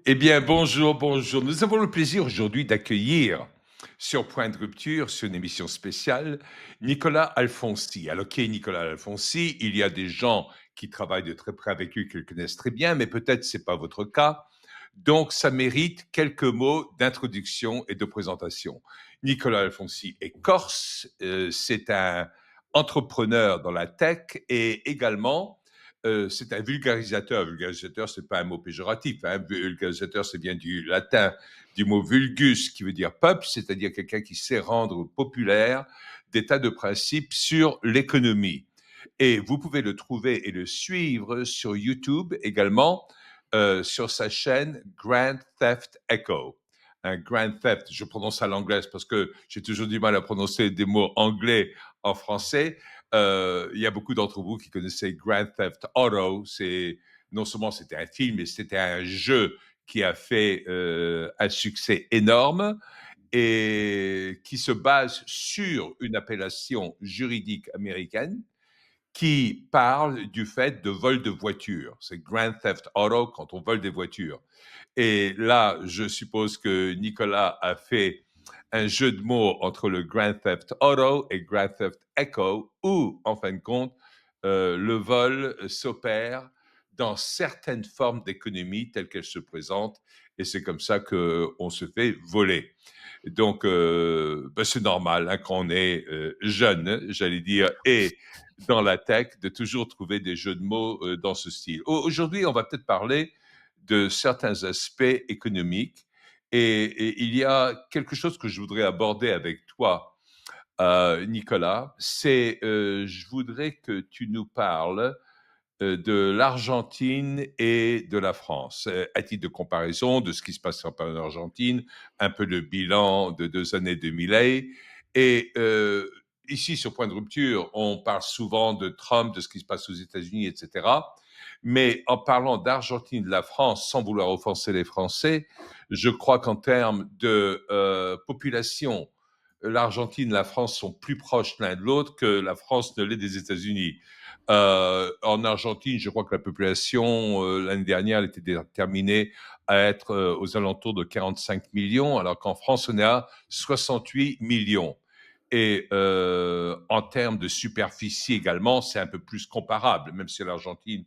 Eh bien, bonjour, bonjour. Nous avons le plaisir aujourd'hui d'accueillir sur Point de rupture, sur une émission spéciale, Nicolas Alfonsi. Alors, qui est Nicolas Alfonsi? Il y a des gens qui travaillent de très près avec lui, qui le connaissent très bien, mais peut-être ce n'est pas votre cas. Donc, ça mérite quelques mots d'introduction et de présentation. Nicolas Alfonsi est corse, c'est un entrepreneur dans la tech et également c'est un vulgarisateur. Vulgarisateur, c'est pas un mot péjoratif. Hein. Vulgarisateur, c'est bien du latin, du mot vulgus, qui veut dire peuple, c'est-à-dire quelqu'un qui sait rendre populaire des tas de principes sur l'économie. Et vous pouvez le trouver et le suivre sur YouTube également, sur sa chaîne Grand Theft Echo. Un Grand Theft, je prononce à l'anglaise parce que j'ai toujours du mal à prononcer des mots anglais en français. Il y a beaucoup d'entre vous qui connaissaient Grand Theft Auto. C'est non seulement c'était un film, mais c'était un jeu qui a fait un succès énorme et qui se base sur une appellation juridique américaine qui parle du fait de vol de voiture. C'est Grand Theft Auto quand on vole des voitures. Et là, je suppose que Nicolas a fait un jeu de mots entre le Grand Theft Auto et Grand Theft Echo, où, en fin de compte, le vol s'opère dans certaines formes d'économie telles qu'elles se présentent, et c'est comme ça qu'on se fait voler. Donc, c'est normal hein, quand on est jeune, j'allais dire, et dans la tech, de toujours trouver des jeux de mots dans ce style. Aujourd'hui, on va peut-être parler de certains aspects économiques. Et il y a quelque chose que je voudrais aborder avec toi, Nicolas. Je voudrais que tu nous parles de l'Argentine et de la France. À titre de comparaison de ce qui se passe en Argentine, un peu le bilan de 2 années de Milei. Et ici, sur Point de rupture, on parle souvent de Trump, de ce qui se passe aux États-Unis, etc. Mais en parlant d'Argentine, de la France, sans vouloir offenser les Français, je crois qu'en termes de population, l'Argentine et la France sont plus proches l'un de l'autre que la France ne l'est des États-Unis. En Argentine, je crois que la population, l'année dernière, elle était déterminée à être aux alentours de 45 millions, alors qu'en France, on est à 68 millions. Et en termes de superficie également, c'est un peu plus comparable, même si l'Argentine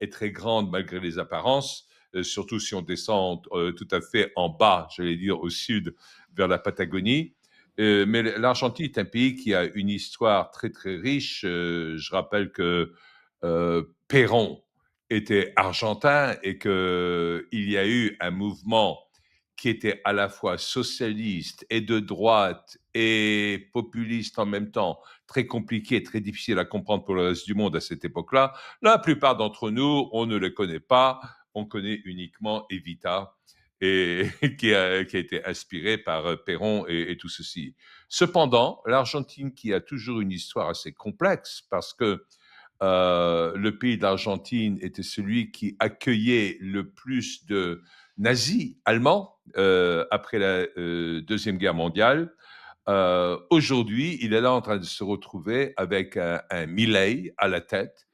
est très grande malgré les apparences, surtout si on descend tout à fait en bas, j'allais dire au sud, vers la Patagonie. Mais l'Argentine est un pays qui a une histoire très très riche. Je rappelle que Perón était argentin et qu'il y a eu un mouvement qui était à la fois socialiste et de droite et populiste en même temps, très compliqué, très difficile à comprendre pour le reste du monde à cette époque-là. La plupart d'entre nous, on ne le connaît pas, on connaît uniquement Evita, et qui a été inspiré par Perron et tout ceci. Cependant, l'Argentine, qui a toujours une histoire assez complexe, parce que le pays d'Argentine était celui qui accueillait le plus de nazis allemands après la Deuxième Guerre mondiale. Aujourd'hui, il est là en train de se retrouver avec un Milei à la tête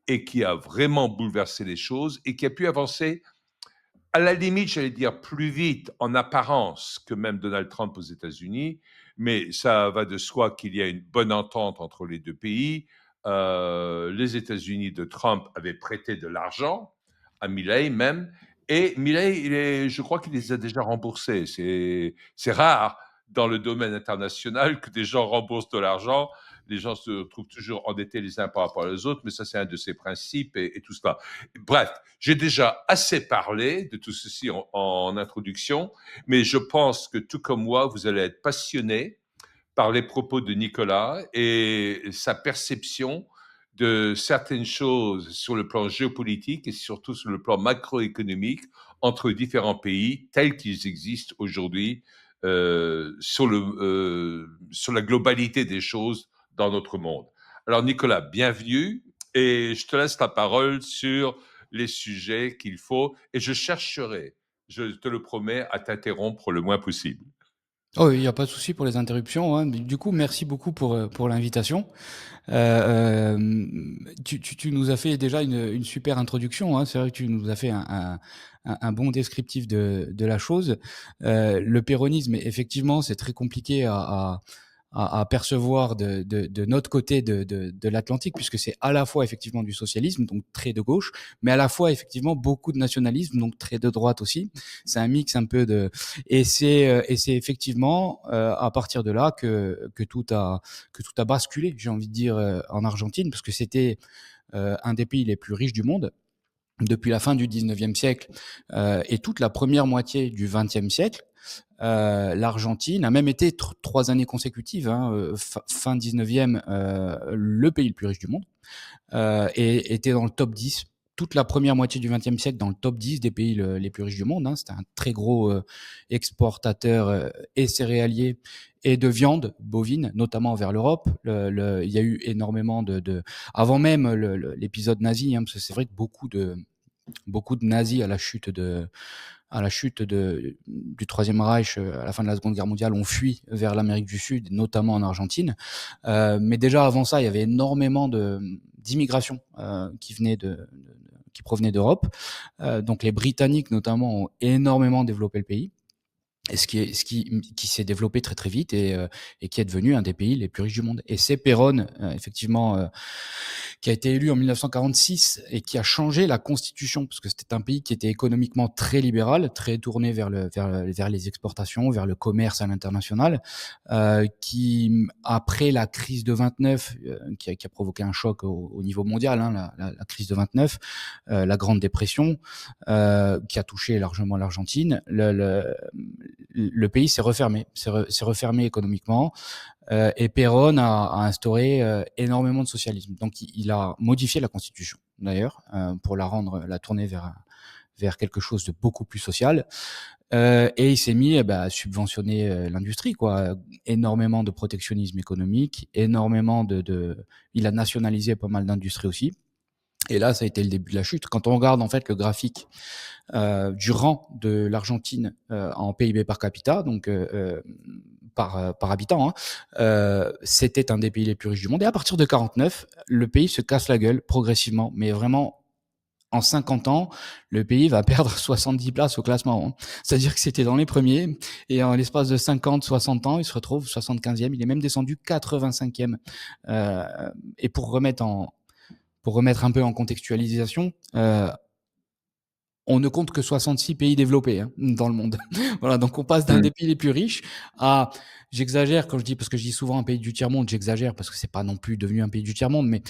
et qui a vraiment bouleversé les choses et qui a pu avancer à la limite, j'allais dire plus vite en apparence que même Donald Trump aux États-Unis, mais ça va de soi qu'il y a une bonne entente entre les deux pays. Les États-Unis de Trump avaient prêté de l'argent à Milley même, et Milley, je crois qu'il les a déjà remboursés. C'est rare dans le domaine international que des gens remboursent de l'argent. Les gens se trouvent toujours endettés les uns par rapport aux autres, mais ça, c'est un de ses principes et tout cela. Bref, j'ai déjà assez parlé de tout ceci en introduction, mais je pense que tout comme moi, vous allez être passionné par les propos de Nicolas et sa perception de certaines choses sur le plan géopolitique et surtout sur le plan macroéconomique entre différents pays tels qu'ils existent aujourd'hui sur la globalité des choses dans notre monde. Alors Nicolas, bienvenue et je te laisse la parole sur les sujets qu'il faut et je chercherai, je te le promets, à t'interrompre le moins possible. Oh, il n'y a pas de souci pour les interruptions, hein. Du coup, merci beaucoup pour l'invitation. Tu nous as fait déjà une super introduction, hein. C'est vrai que tu nous as fait un bon descriptif de la chose. Le péronisme, effectivement, c'est très compliqué à percevoir de notre côté de l'Atlantique, puisque c'est à la fois effectivement du socialisme, donc très de gauche, mais à la fois effectivement beaucoup de nationalisme, donc très de droite aussi. C'est un mix un peu de... Et c'est effectivement à partir de là que tout a basculé, j'ai envie de dire, en Argentine, parce que c'était un des pays les plus riches du monde depuis la fin du 19e siècle et toute la première moitié du 20e siècle. L'Argentine a même été 3 années consécutives, hein, fin 19e, le pays le plus riche du monde, et était dans le top 10 toute la première moitié du XXe siècle dans le top 10 des pays les plus riches du monde, hein. C'était un très gros exportateur et céréalier et de viande bovine, notamment vers l'Europe. Il y a eu énormément avant même l'épisode nazi, hein, parce que c'est vrai que beaucoup de nazis à la chute du Troisième Reich à la fin de la Seconde Guerre mondiale ont fui vers l'Amérique du Sud, notamment en Argentine. Mais déjà avant ça, il y avait énormément d'immigration qui provenait d'Europe. Donc les Britanniques notamment ont énormément développé le pays. Et qui s'est développé très très vite et qui est devenu un des pays les plus riches du monde. Et c'est Perón, effectivement, qui a été élu en 1946 et qui a changé la constitution, parce que c'était un pays qui était économiquement très libéral, très tourné vers les exportations, vers le commerce à l'international, qui, après la crise de 29, qui a provoqué un choc au niveau mondial, hein, la crise de 29, la Grande Dépression, qui a touché largement l'Argentine, le pays s'est refermé économiquement, et Perón a instauré énormément de socialisme. Donc il a modifié la constitution d'ailleurs pour la tourner vers quelque chose de beaucoup plus social. Et il s'est mis à subventionner l'industrie, quoi. Énormément de protectionnisme économique, énormément il a nationalisé pas mal d'industries aussi. Et là, ça a été le début de la chute. Quand on regarde en fait le graphique du rang de l'Argentine en PIB par capita, donc par habitant, hein, c'était un des pays les plus riches du monde. Et à partir de 49, le pays se casse la gueule progressivement, mais vraiment en 50 ans, le pays va perdre 70 places au classement, hein. C'est-à-dire que c'était dans les premiers, et en l'espace de 50, 60 ans, il se retrouve 75e, il est même descendu 85e. Euh, et pour remettre un peu en contextualisation, on ne compte que 66 pays développés, hein, dans le monde. Voilà, donc on passe d'un Mmh. des pays les plus riches à, j'exagère quand je dis, parce que je dis souvent un pays du tiers-monde, j'exagère parce que c'est pas non plus devenu un pays du tiers-monde, mais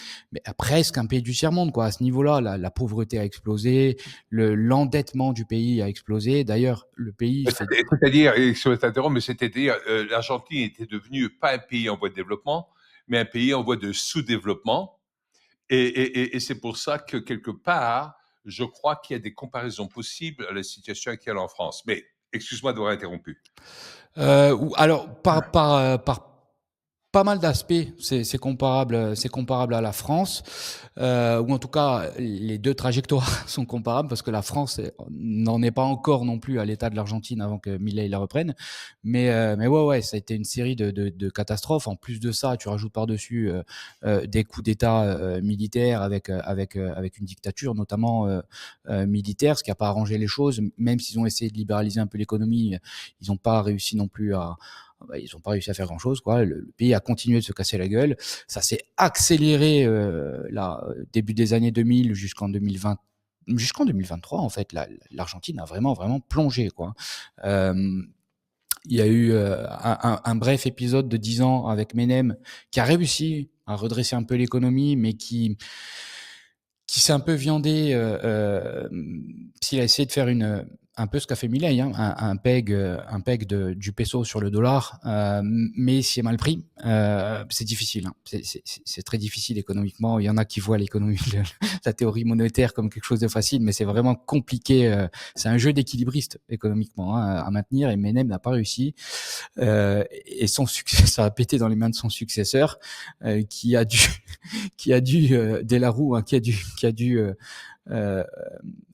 à presque un pays du tiers-monde, quoi. À ce niveau-là, la pauvreté a explosé, l'endettement du pays a explosé. D'ailleurs, le pays fait... C'est-à-dire, excuse-moi de t'interrompre, mais c'est-à-dire, l'Argentine était devenue pas un pays en voie de développement, mais un pays en voie de sous-développement. Et c'est pour ça que quelque part, je crois qu'il y a des comparaisons possibles à la situation actuelle en France. Mais excuse-moi d'avoir interrompu. Alors, par pas mal d'aspects, c'est comparable à la France, ou en tout cas, les deux trajectoires sont comparables parce que la France n'en est pas encore non plus à l'état de l'Argentine avant que Milei la reprenne. Mais ouais, ouais, ça a été une série de catastrophes. En plus de ça, tu rajoutes par-dessus des coups d'État militaires avec une dictature, notamment militaire, ce qui n'a pas arrangé les choses. Même s'ils ont essayé de libéraliser un peu l'économie, ils n'ont pas réussi non plus ils n'ont pas réussi à faire grand chose, quoi. Le pays a continué de se casser la gueule. Ça s'est accéléré là, début des années 2000 jusqu'en 2023, en fait. L'Argentine a vraiment, vraiment plongé, quoi. Euh, il y a eu un bref épisode de 10 ans avec Menem qui a réussi à redresser un peu l'économie, mais qui s'est un peu viandé, s'il a essayé de faire un peu ce qu'a fait Milei, hein, un peg du peso sur le dollar, mais s'y est mal pris. C'est difficile, hein. C'est très difficile économiquement. Il y en a qui voient l'économie, la théorie monétaire comme quelque chose de facile, mais c'est vraiment compliqué. C'est un jeu d'équilibriste économiquement, hein, à maintenir, et Menem n'a pas réussi. Et son succès, ça a pété dans les mains de son successeur, qui a dû De la Rue, hein, qui a dû euh,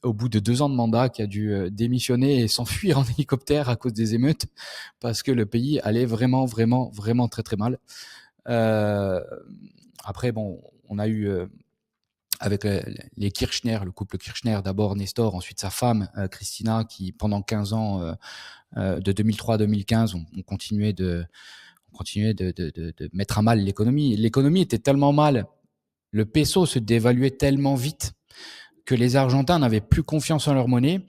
au bout de 2 ans de mandat, qui a dû démissionner et s'enfuir en hélicoptère à cause des émeutes, parce que le pays allait vraiment, vraiment, vraiment très, très mal. Après, bon, on a eu avec les Kirchner, le couple Kirchner, d'abord Nestor, ensuite sa femme Christina, qui pendant 15 ans, de 2003 à 2015, on continuait de mettre à mal l'économie. L'économie était tellement mal, le peso se dévaluait tellement vite que les Argentins n'avaient plus confiance en leur monnaie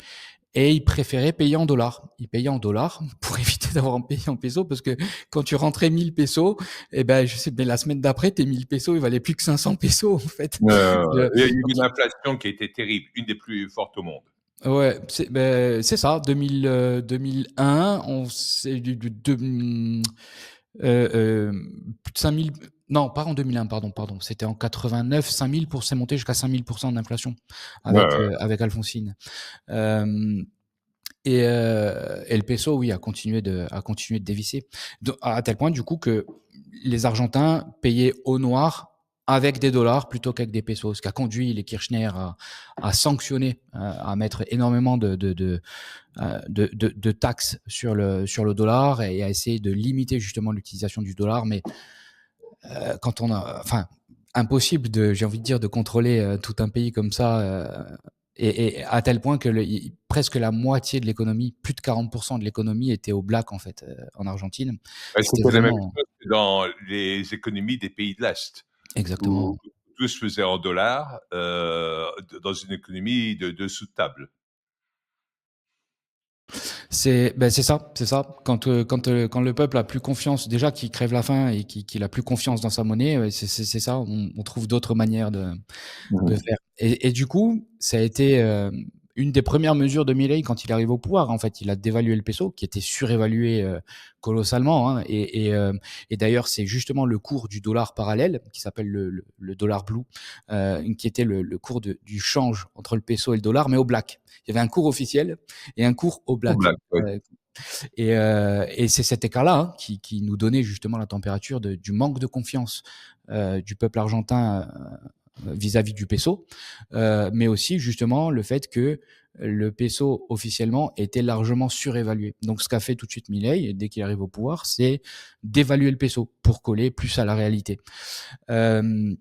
et ils préféraient payer en dollars. Ils payaient en dollars pour éviter d'avoir payé en pesos, parce que quand tu rentrais 1000 pesos, eh ben, je sais, mais la semaine d'après, tes 1000 pesos, ils valaient plus que 500 pesos, en fait. Il y a eu une inflation qui a été terrible, une des plus fortes au monde. Ouais, c'est ça. 2001, c'est plus de 5000. Non, pas en 2001, pardon. C'était en 89, 5000 c'est monté jusqu'à 5000% d'inflation Ouais, avec, ouais. avec Alfonsine. Euh, et le peso, oui, a continué de dévisser. À tel point, du coup, que les Argentins payaient au noir avec des dollars plutôt qu'avec des pesos, ce qui a conduit les Kirchner à sanctionner, à mettre énormément de taxes sur le dollar, et à essayer de limiter justement l'utilisation du dollar. Mais quand on a, enfin, impossible j'ai envie de dire, de contrôler tout un pays comme ça, et à tel point que presque la moitié de l'économie, plus de 40% de l'économie était au black, en fait, en Argentine. C'était C'était la même vraiment chose que dans les économies des pays de l'Est, où exactement. tout se faisait en dollars, dans une économie de sous-table. C'est ça, c'est ça. Quand le peuple a plus confiance, déjà, qu'il crève la faim et qu'il a plus confiance dans sa monnaie, c'est ça. On trouve d'autres manières de Mhm. faire. Et du coup, ça a été une des premières mesures de Milei quand il arrive au pouvoir. En fait, il a dévalué le peso, qui était surévalué colossalement, hein. Et d'ailleurs, c'est justement le cours du dollar parallèle, qui s'appelle le dollar blue, qui était le cours du change entre le peso et le dollar, mais au black. Il y avait un cours officiel et un cours au Au black. black, ouais. Et c'est cet écart-là, hein, qui nous donnait justement la température du manque de confiance du peuple argentin vis-à-vis du peso, mais aussi justement le fait que le peso officiellement était largement surévalué. Donc ce qu'a fait tout de suite Milei, dès qu'il arrive au pouvoir, c'est d'évaluer le peso pour coller plus à la réalité. Euh,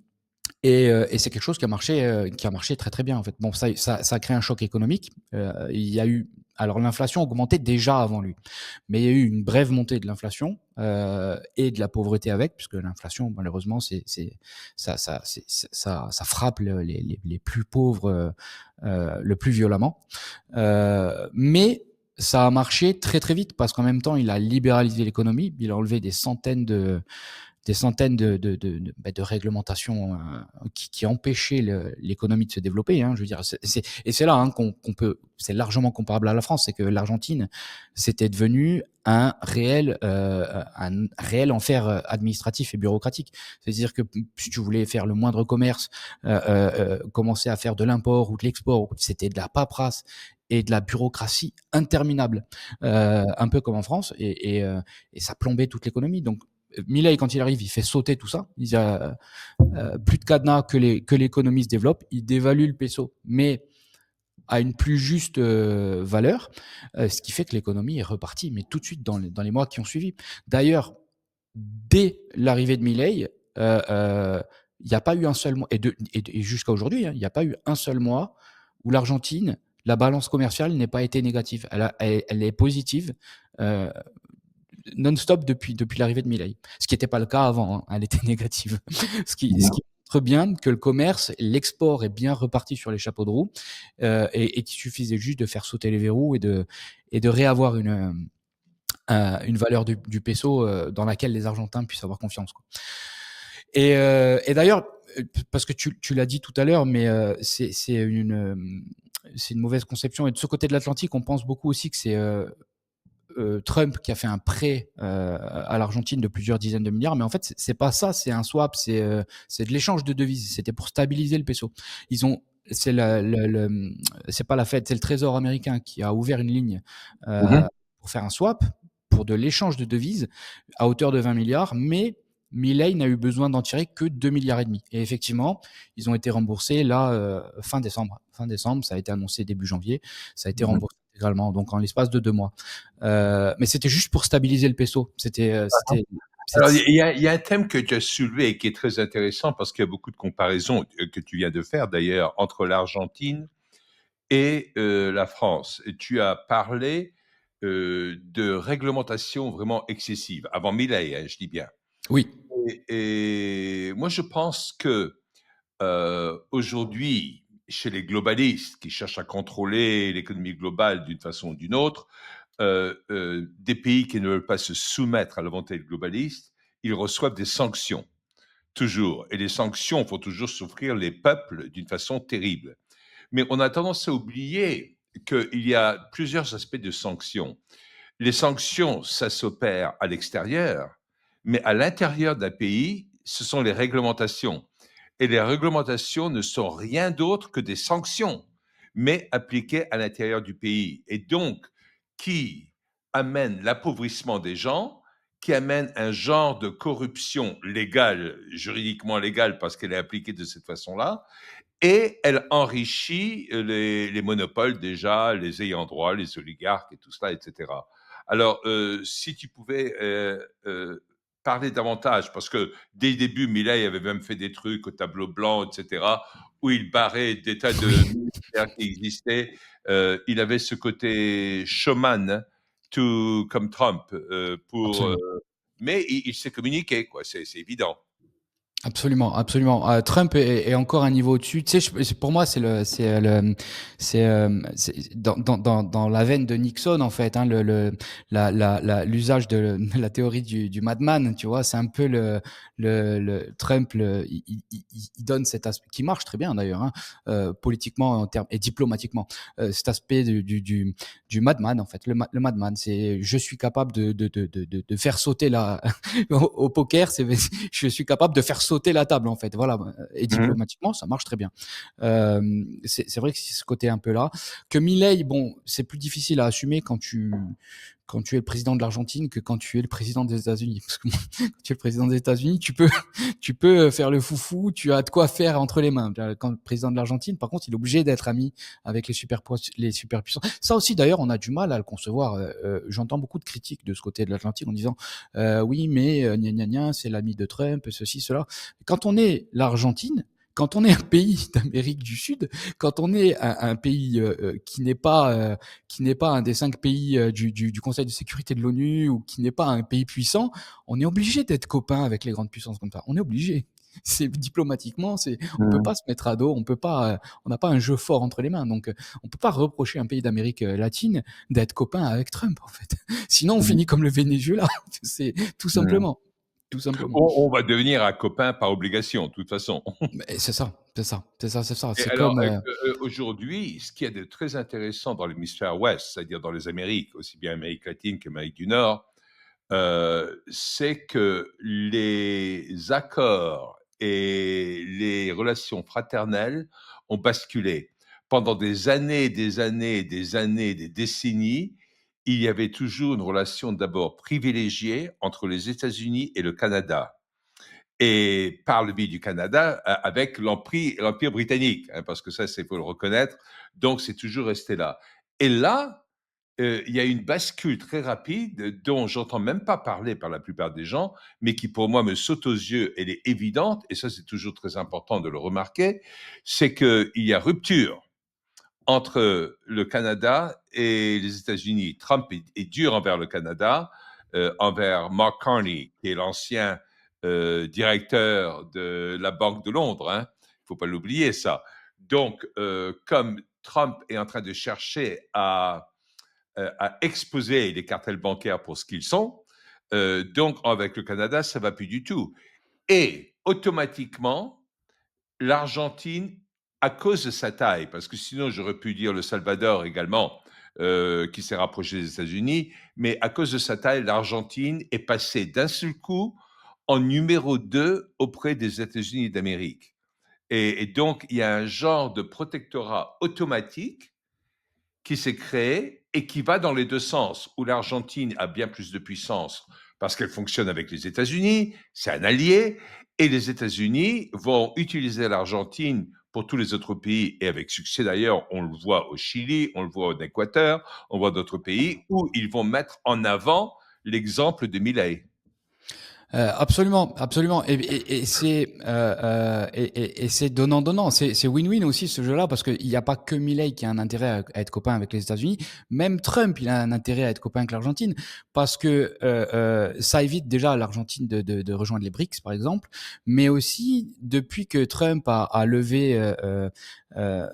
et c'est quelque chose qui a marché très très bien, en fait. Bon, ça a créé un choc économique. Il y a eu, alors l'inflation augmentait déjà avant lui, mais il y a eu une brève montée de l'inflation et de la pauvreté avec, puisque l'inflation, malheureusement, ça frappe les plus pauvres le plus violemment. Mais ça a marché très très vite, parce qu'en même temps, il a libéralisé l'économie, il a enlevé des centaines de réglementations qui empêchaient l'économie de se développer, hein. Je veux dire, et c'est là, hein, qu'on peut, c'est largement comparable à la France, c'est que l'Argentine, c'était devenu un réel enfer administratif et bureaucratique. C'est-à-dire que si tu voulais faire le moindre commerce, commencer à faire de l'import ou de l'export, c'était de la paperasse et de la bureaucratie interminable, un peu comme en France, et ça plombait toute l'économie. Donc Milei, quand il arrive, il fait sauter tout ça. Il y a plus de cadenas, que l'économie se développe. Il dévalue le peso, mais à une plus juste valeur, ce qui fait que l'économie est repartie, mais tout de suite dans les mois qui ont suivi. D'ailleurs, dès l'arrivée de Milei, il n'y a pas eu un seul mois, et jusqu'à aujourd'hui, hein, il n'y a pas eu un seul mois où l'Argentine, la balance commerciale n'ait pas été négative. Elle est positive. Euh, Non-stop depuis l'arrivée de Milei. Ce qui n'était pas le cas avant, hein. Elle était négative. Ce qui montre bien que le commerce, l'export est bien reparti sur les chapeaux de roue, et qu'il suffisait juste de faire sauter les verrous et de réavoir une valeur du peso dans laquelle les Argentins puissent avoir confiance, quoi. Et d'ailleurs, parce que tu l'as dit tout à l'heure, mais c'est une mauvaise conception. Et de ce côté de l'Atlantique, on pense beaucoup aussi que c'est Trump qui a fait un prêt à l'Argentine de plusieurs dizaines de milliards, mais en fait c'est pas ça, c'est un swap, c'est de l'échange de devises, c'était pour stabiliser le peso. Ils ont c'est pas la Fed, c'est le Trésor américain qui a ouvert une ligne Mhm. pour faire un swap, pour de l'échange de devises à hauteur de 20 milliards, mais Milei n'a eu besoin d'en tirer que 2,5 milliards. Et effectivement, ils ont été remboursés là, fin décembre. Fin décembre, ça a été annoncé début janvier, ça a été Mmh. remboursé intégralement, donc en l'espace de 2 mois. Mais c'était juste pour stabiliser le peso. Alors, il y a un thème que tu as soulevé et qui est très intéressant parce qu'il y a beaucoup de comparaisons que tu viens de faire d'ailleurs entre l'Argentine et la France. Et tu as parlé de réglementation vraiment excessive, avant Milei, hein, je dis bien. Oui, Et moi, je pense que aujourd'hui, chez les globalistes qui cherchent à contrôler l'économie globale d'une façon ou d'une autre, des pays qui ne veulent pas se soumettre à la volonté globaliste, ils reçoivent des sanctions, toujours. Et les sanctions font toujours souffrir les peuples d'une façon terrible. Mais on a tendance à oublier qu'il y a plusieurs aspects de sanctions. Les sanctions, ça s'opère à l'extérieur, mais à l'intérieur d'un pays, ce sont les réglementations. Et les réglementations ne sont rien d'autre que des sanctions, mais appliquées à l'intérieur du pays. Et donc, qui amène l'appauvrissement des gens, qui amène un genre de corruption légale, juridiquement légale, parce qu'elle est appliquée de cette façon-là, et elle enrichit les monopoles déjà, les ayants droit, les oligarques et tout cela, etc. Alors, si tu pouvais parler davantage, parce que dès le début, Milei avait même fait des trucs au tableau blanc, etc., où il barrait des tas de oui, ministères qui existaient. Il avait ce côté showman, tout comme Trump, absolument. mais il s'est communiqué, quoi, c'est évident. Absolument, absolument. Trump est encore un niveau au-dessus. Tu sais, pour moi, c'est dans la veine de Nixon en fait. Hein, l'usage de la théorie du madman. Tu vois, c'est un peu le Trump. Il donne cet aspect qui marche très bien d'ailleurs, hein, politiquement en termes et diplomatiquement. Cet aspect du madman en fait. Le madman, c'est je suis capable de faire sauter la au poker, je suis capable de faire sauter la table en fait. Voilà. Et Mhm. diplomatiquement, ça marche très bien. C'est vrai que c'est ce côté un peu là. Que Milei, bon, c'est plus difficile à assumer quand tu es le président de l'Argentine que quand tu es le président des États-Unis. Parce que quand tu es le président des États-Unis, tu peux faire le foufou, tu as de quoi faire entre les mains. Quand le président de l'Argentine, par contre, il est obligé d'être ami avec les superpuissants. Ça aussi, d'ailleurs, on a du mal à le concevoir. J'entends beaucoup de critiques de ce côté de l'Atlantique en disant oui, mais gna gna gna, c'est l'ami de Trump, ceci, cela. Quand on est l'Argentine, quand on est un pays d'Amérique du Sud, quand on est un pays qui n'est pas un des 5 pays du Conseil de sécurité de l'ONU ou qui n'est pas un pays puissant, on est obligé d'être copain avec les grandes puissances comme ça. On est obligé. C'est diplomatiquement, on peut pas se mettre à dos, on n'a pas un jeu fort entre les mains. Donc, on peut pas reprocher à un pays d'Amérique latine d'être copain avec Trump, en fait. Sinon, on Mhm. finit comme le Venezuela. C'est tout Mhm. simplement. Tout simplement. On va devenir un copain par obligation, de toute façon. Mais c'est ça, c'est ça, c'est ça, c'est ça. Et C'est alors, comme. aujourd'hui, ce qu'il y a de très intéressant dans l'hémisphère ouest, c'est-à-dire dans les Amériques, aussi bien Amérique latine qu'Amérique du Nord, c'est que les accords et les relations fraternelles ont basculé. Pendant des années, des années, des années, des décennies, il y avait toujours une relation d'abord privilégiée entre les États-Unis et le Canada. Et par le biais du Canada, avec l'Empire britannique, hein, parce que ça, c'est faut le reconnaître. Donc, c'est toujours resté là. Et là, il y a une bascule très rapide dont j'entends même pas parler par la plupart des gens, mais qui pour moi me saute aux yeux. Elle est évidente, et ça, c'est toujours très important de le remarquer, c'est qu'il y a rupture entre le Canada et les États-Unis. Trump est dur envers le Canada, envers Mark Carney, qui est l'ancien directeur de la Banque de Londres. Hein. Il ne faut pas l'oublier, ça. Donc, comme Trump est en train de chercher à exposer les cartels bancaires pour ce qu'ils sont, donc avec le Canada, ça ne va plus du tout. Et automatiquement, l'Argentine, à cause de sa taille, parce que sinon j'aurais pu dire le Salvador également, qui s'est rapproché des États-Unis, mais à cause de sa taille, l'Argentine est passée d'un seul coup en numéro 2 auprès des États-Unis d'Amérique. Et donc, il y a un genre de protectorat automatique qui s'est créé et qui va dans les deux sens, où l'Argentine a bien plus de puissance parce qu'elle fonctionne avec les États-Unis, c'est un allié, et les États-Unis vont utiliser l'Argentine pour tous les autres pays, et avec succès d'ailleurs, on le voit au Chili, on le voit au Équateur, on voit d'autres pays où ils vont mettre en avant l'exemple de Milei. Absolument, absolument. Et c'est et c'est donnant-donnant. C'est win-win aussi ce jeu-là parce qu'il n'y a pas que Milei qui a un intérêt à être copain avec les États-Unis. Même Trump, il a un intérêt à être copain avec l'Argentine parce que ça évite déjà à l'Argentine de rejoindre les BRICS, par exemple. Mais aussi depuis que Trump a levé euh,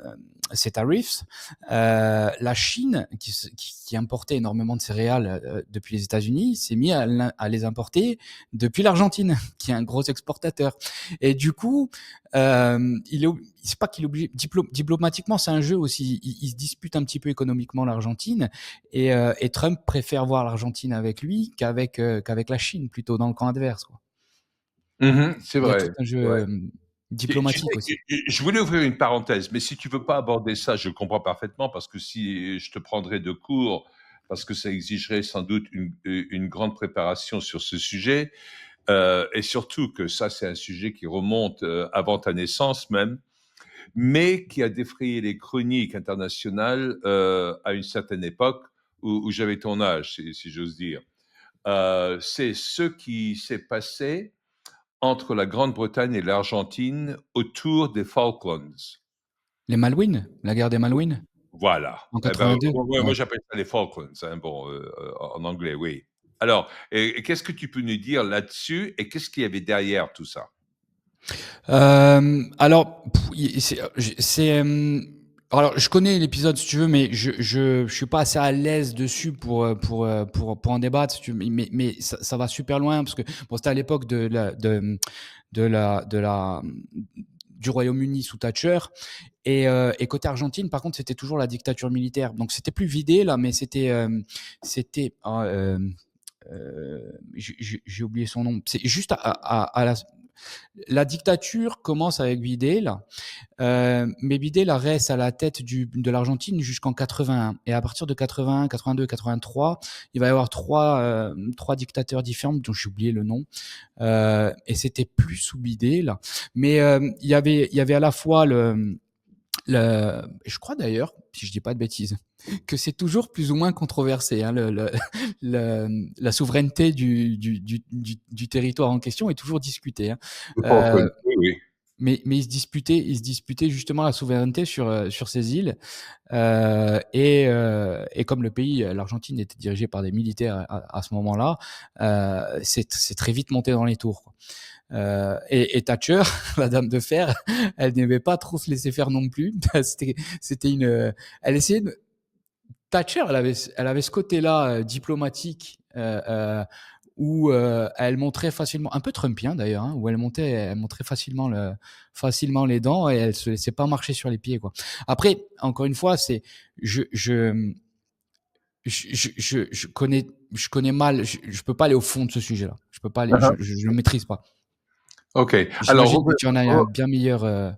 ces tarifs, la Chine, qui importait énormément de céréales depuis les États-Unis, s'est mis à les importer depuis l'Argentine, qui est un gros exportateur. Et du coup, c'est pas qu'il est obligé, diplomatiquement, c'est un jeu aussi. Il se dispute un petit peu économiquement l'Argentine, et Trump préfère voir l'Argentine avec lui qu'avec la Chine, plutôt dans le camp adverse, quoi. C'est Il y a tout vrai. un jeu Ouais. Tu diplomatique aussi. sais, je voulais ouvrir une parenthèse, mais si tu veux pas aborder ça, je le comprends parfaitement, parce que si je te prendrais de court, parce que ça exigerait sans doute une grande préparation sur ce sujet, et surtout que ça, c'est un sujet qui remonte avant ta naissance même, mais qui a défrayé les chroniques internationales à une certaine époque où j'avais ton âge, si j'ose dire. C'est ce qui s'est passé entre la Grande-Bretagne et l'Argentine autour des Falklands. Les Malouines, la guerre des Malouines Voilà. en Eh ben, 82. moi Ouais. j'appelle ça les Falklands, hein, bon, en anglais, oui. Alors, et qu'est-ce que tu peux nous dire là-dessus et qu'est-ce qu'il y avait derrière tout ça? Alors, alors, je connais l'épisode si tu veux, mais je suis pas assez à l'aise dessus pour en débattre. Si tu veux. Mais ça va super loin parce que bon, c'était à l'époque de la du Royaume-Uni sous Thatcher, et côté Argentine, par contre, c'était toujours la dictature militaire. Donc c'était plus vidé là, mais c'était j'ai oublié son nom. C'est juste à la dictature commence avec Videla, mais Videla reste à la tête de l'Argentine jusqu'en 81. Et à partir de 81, 82, 83, il va y avoir trois dictateurs différents dont j'ai oublié le nom. Et c'était plus sous Videla. Mais il y avait à la fois je crois d'ailleurs, si je dis pas de bêtises, que c'est toujours plus ou moins controversé. Hein, la souveraineté du territoire en question est toujours discutée. Hein. Les Euh, Falklands, oui, oui. mais ils se disputaient justement la souveraineté sur ces îles. Et comme le pays, l'Argentine était dirigée par des militaires à ce moment-là, c'est très vite monté dans les tours, quoi. Et Thatcher, la dame de fer, elle n'aimait pas trop se laisser faire non plus. C'était elle essayait Thatcher, elle avait ce côté-là diplomatique, où elle montrait facilement, un peu trumpien d'ailleurs, hein, où elle montrait facilement les dents et elle se laissait pas marcher sur les pieds, quoi. Après, encore une fois, je, je, je connais mal, je peux pas aller au fond de ce sujet-là. Je peux pas aller, Uh-huh. je le maîtrise pas. OK. Alors, J'imagine que tu en as non, mais une bien non, meilleure non,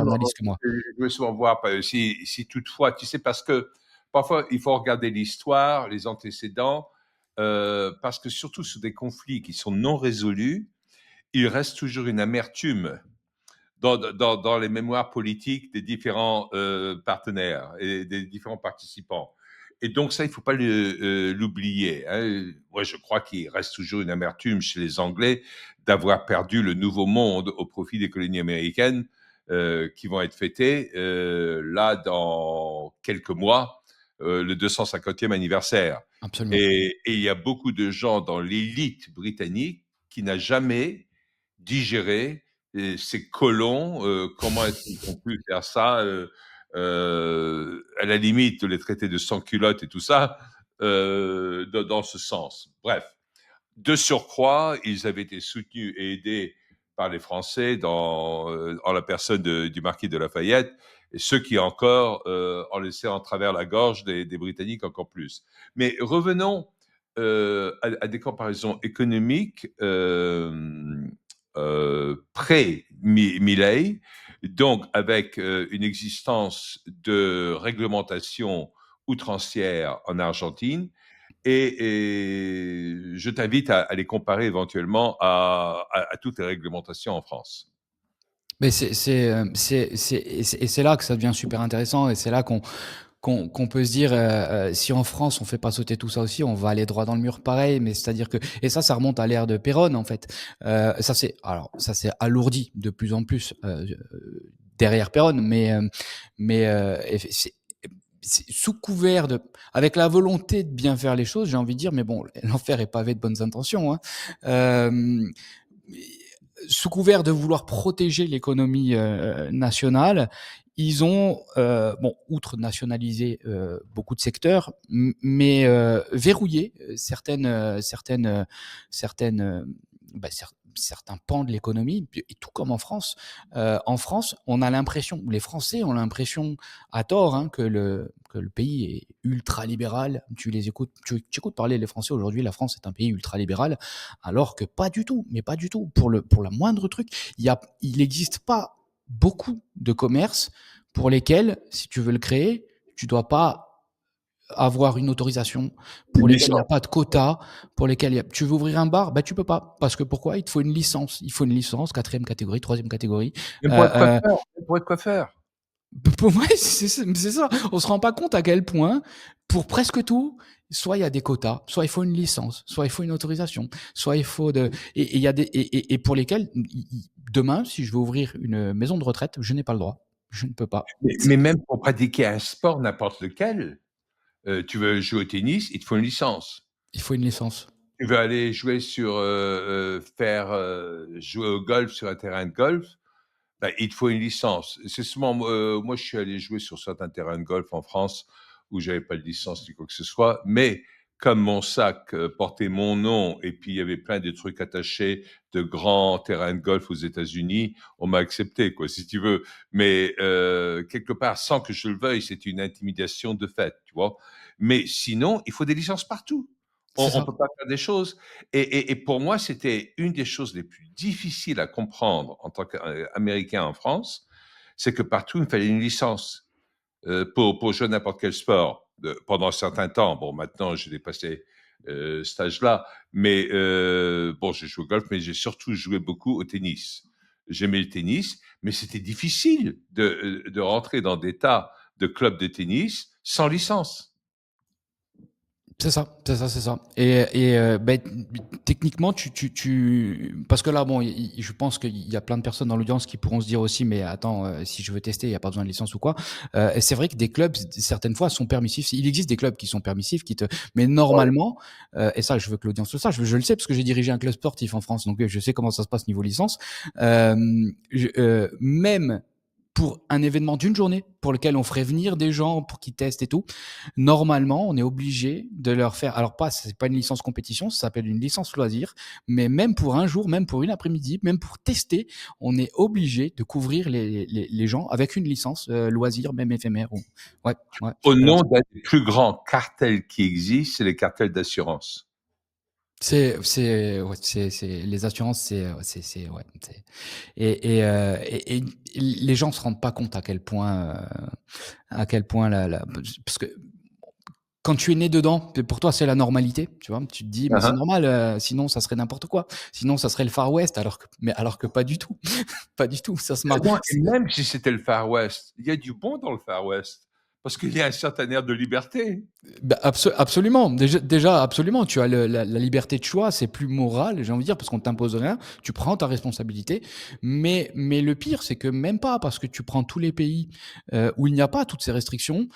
non, analyse que moi. je veux souvent voir si toutefois, tu sais, parce que parfois, il faut regarder l'histoire, les antécédents, parce que surtout sur des conflits qui sont non résolus, il reste toujours une amertume dans les mémoires politiques des différents partenaires et des différents participants. Et donc ça, il ne faut pas l'oublier. Hein. Moi, je crois qu'il reste toujours une amertume chez les Anglais d'avoir perdu le Nouveau Monde au profit des colonies américaines qui vont être fêtées là dans quelques mois, le 250e anniversaire. Absolument. Et il y a beaucoup de gens dans l'élite britannique qui n'a jamais digéré ces colons, comment est-ce qu'ils ont pu faire ça à la limite, les traités de sans-culottes et tout ça, dans ce sens. Bref, de surcroît, ils avaient été soutenus et aidés par les Français en la personne du marquis de Lafayette, et ceux qui encore en laissaient en travers la gorge des Britanniques encore plus. Mais revenons à des comparaisons économiques pré-Milley, donc avec une existence de réglementation outrancière en Argentine et je t'invite à les comparer éventuellement à toutes les réglementations en France. Mais c'est là que ça devient super intéressant et c'est là qu'on peut se dire, si en France on fait pas sauter tout ça aussi, on va aller droit dans le mur pareil. Mais c'est-à-dire que et ça remonte à l'ère de Péronne en fait. Ça s'est alourdi de plus en plus derrière Péronne, c'est sous couvert de, avec la volonté de bien faire les choses, j'ai envie de dire, mais bon, l'enfer est pavé de bonnes intentions. Hein. Euh, Sous couvert de vouloir protéger l'économie nationale, ils ont, bon, outre nationaliser beaucoup de secteurs, mais verrouillé certaines, bah, certains pans de l'économie, et tout comme en France. En France, on a l'impression, les Français ont l'impression, à tort, hein, que le pays est ultra libéral. Tu les écoutes, tu écoutes parler les Français aujourd'hui, la France est un pays ultra libéral, alors que pas du tout, mais pas du tout. Pour la moindre truc, il n'existe pas beaucoup de commerces pour lesquels, si tu veux le créer, tu dois pas avoir une autorisation, pour Une lesquels il n'y a licence. pas de quota, pour lesquels tu veux ouvrir un bar, bah tu peux pas. Parce que pourquoi? Il te faut une licence. Il faut une licence, quatrième catégorie, troisième catégorie. Même pour Euh, être euh, coiffeur, même pour être coiffeur. pour moi, c'est ça. On se rend pas compte à quel point, pour presque tout, soit il y a des quotas, soit il faut une licence, soit il faut une autorisation, soit il faut de, et il y a des, et pour lesquels, demain, si je veux ouvrir une maison de retraite, je n'ai pas le droit. Je ne peux pas. Mais même pour pratiquer un sport, n'importe lequel, tu veux jouer au tennis, il te faut une licence. Il faut une licence. Tu veux aller jouer jouer au golf sur un terrain de golf, bah, il te faut une licence. C'est souvent, moi, je suis allé jouer sur certains terrains de golf en France où j'avais pas de licence ni quoi que ce soit, mais comme mon sac portait mon nom et puis il y avait plein de trucs attachés de grands terrains de golf aux États-Unis, on m'a accepté, quoi, si tu veux. Mais quelque part, sans que je le veuille, c'est une intimidation de fait, tu vois. Mais sinon, il faut des licences partout. C'est On ça. peut pas faire des choses. Et pour moi, c'était une des choses les plus difficiles à comprendre en tant qu'Américain en France, c'est que partout, il me fallait une licence pour jouer n'importe quel sport pendant un certain temps. Bon, maintenant, j'ai dépassé cet âge-là, mais bon, j'ai joué au golf, mais j'ai surtout joué beaucoup au tennis. J'aimais le tennis, mais c'était difficile de rentrer dans des tas de clubs de tennis sans licence. C'est ça, c'est ça, c'est ça. Ben, techniquement, parce que là, bon, je pense qu'il y a plein de personnes dans l'audience qui pourront se dire aussi, mais attends, si je veux tester, il n'y a pas besoin de licence ou quoi. Et c'est vrai que des clubs, certaines fois, sont permissifs. Il existe des clubs qui sont permissifs, mais Ouais. normalement, et ça, je veux que l'audience le sache, je le sais parce que j'ai dirigé un club sportif en France, donc je sais comment ça se passe niveau licence. Euh, Même pour un événement d'une journée pour lequel on ferait venir des gens pour qu'ils testent et tout, normalement, on est obligé de leur faire. Alors, c'est pas une licence compétition, ça s'appelle une licence loisir, mais même pour un jour, même pour une après-midi, même pour tester, on est obligé de couvrir les gens avec une licence loisir, même éphémère. Ouais, ouais, Au voilà. nom d'un des plus grands cartels qui existent, c'est les cartels d'assurance. Les assurances, ouais, et les gens se rendent pas compte à quel point parce que quand tu es né dedans, pour toi, c'est la normalité, tu vois? Tu te dis: «Mais c'est Hein, normal, sinon ça serait n'importe quoi. Sinon ça serait le Far West», alors que pas du tout. Pas du tout, ça se marche. non, et même si c'était le Far West, il y a du bon dans le Far West, parce qu'il y a un certain air de liberté. Bah, absolument. Déjà, absolument. Tu as la liberté de choix, c'est plus moral, j'ai envie de dire, parce qu'on ne t'impose rien. Tu prends ta responsabilité. Mais le pire, c'est que même pas, parce que tu prends tous les pays où il n'y a pas toutes ces restrictions,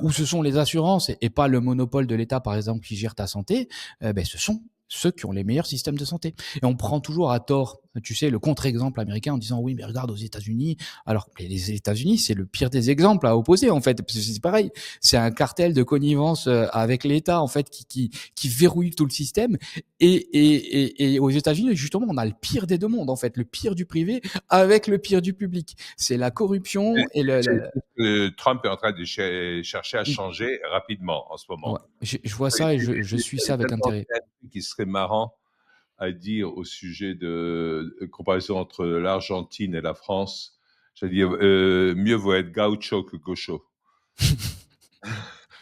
où ce sont les assurances et pas le monopole de l'État, par exemple, qui gère ta santé, ben, ce sont ceux qui ont les meilleurs systèmes de santé. Et on prend toujours à tort, tu sais, le contre-exemple américain en disant oui, mais regarde aux États-Unis. Alors, les États-Unis, c'est le pire des exemples à opposer, en fait. Parce que c'est pareil, c'est un cartel de connivence avec l'État en fait qui verrouille tout le système. Et aux États-Unis, justement, on a le pire des deux mondes en fait, le pire du privé avec le pire du public. C'est la corruption et C'est ce que Trump est en train de chercher à changer rapidement en ce ouais, moment. je vois ça et je suis ça avec Tellement intérêt. un truc qui serait marrant à dire au sujet de comparaison entre l'Argentine et la France. Je veux dire, mieux vaut être gaucho que gaucho. Je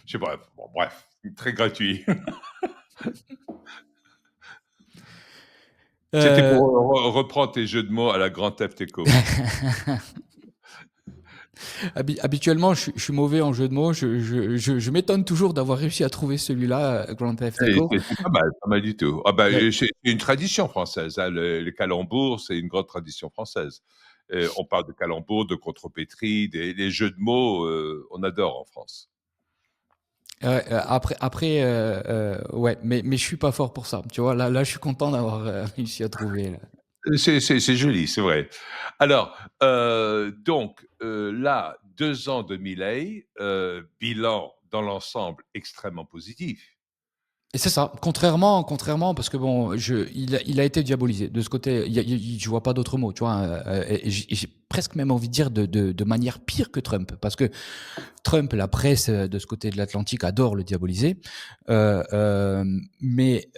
sais pas, bon, bref, très gratuit. C'était pour Euh, reprendre tes jeux de mots à la Grand Theft Auto. Habituellement, je suis mauvais en jeu de mots. Je m'étonne toujours d'avoir réussi à trouver celui-là, Grand Theft Auto. C'est pas mal du tout. Ah bah, Ouais. c'est une tradition française, hein, le calembour, c'est une grande tradition française. On parle de calembour, de contrepétrie, les jeux de mots, on adore en France. Ouais, mais je suis pas fort pour ça. Tu vois, là, je suis content d'avoir réussi à trouver. Là. C'est joli, c'est vrai. Alors, donc, là, 2 ans de Milei, bilan dans l'ensemble extrêmement positif. Et c'est ça. Contrairement, parce que bon, il a été diabolisé. De ce côté, je vois pas d'autre mot. Tu vois, et j'ai presque même envie de dire de manière pire que Trump, parce que Trump, la presse de ce côté de l'Atlantique adore le diaboliser, Milei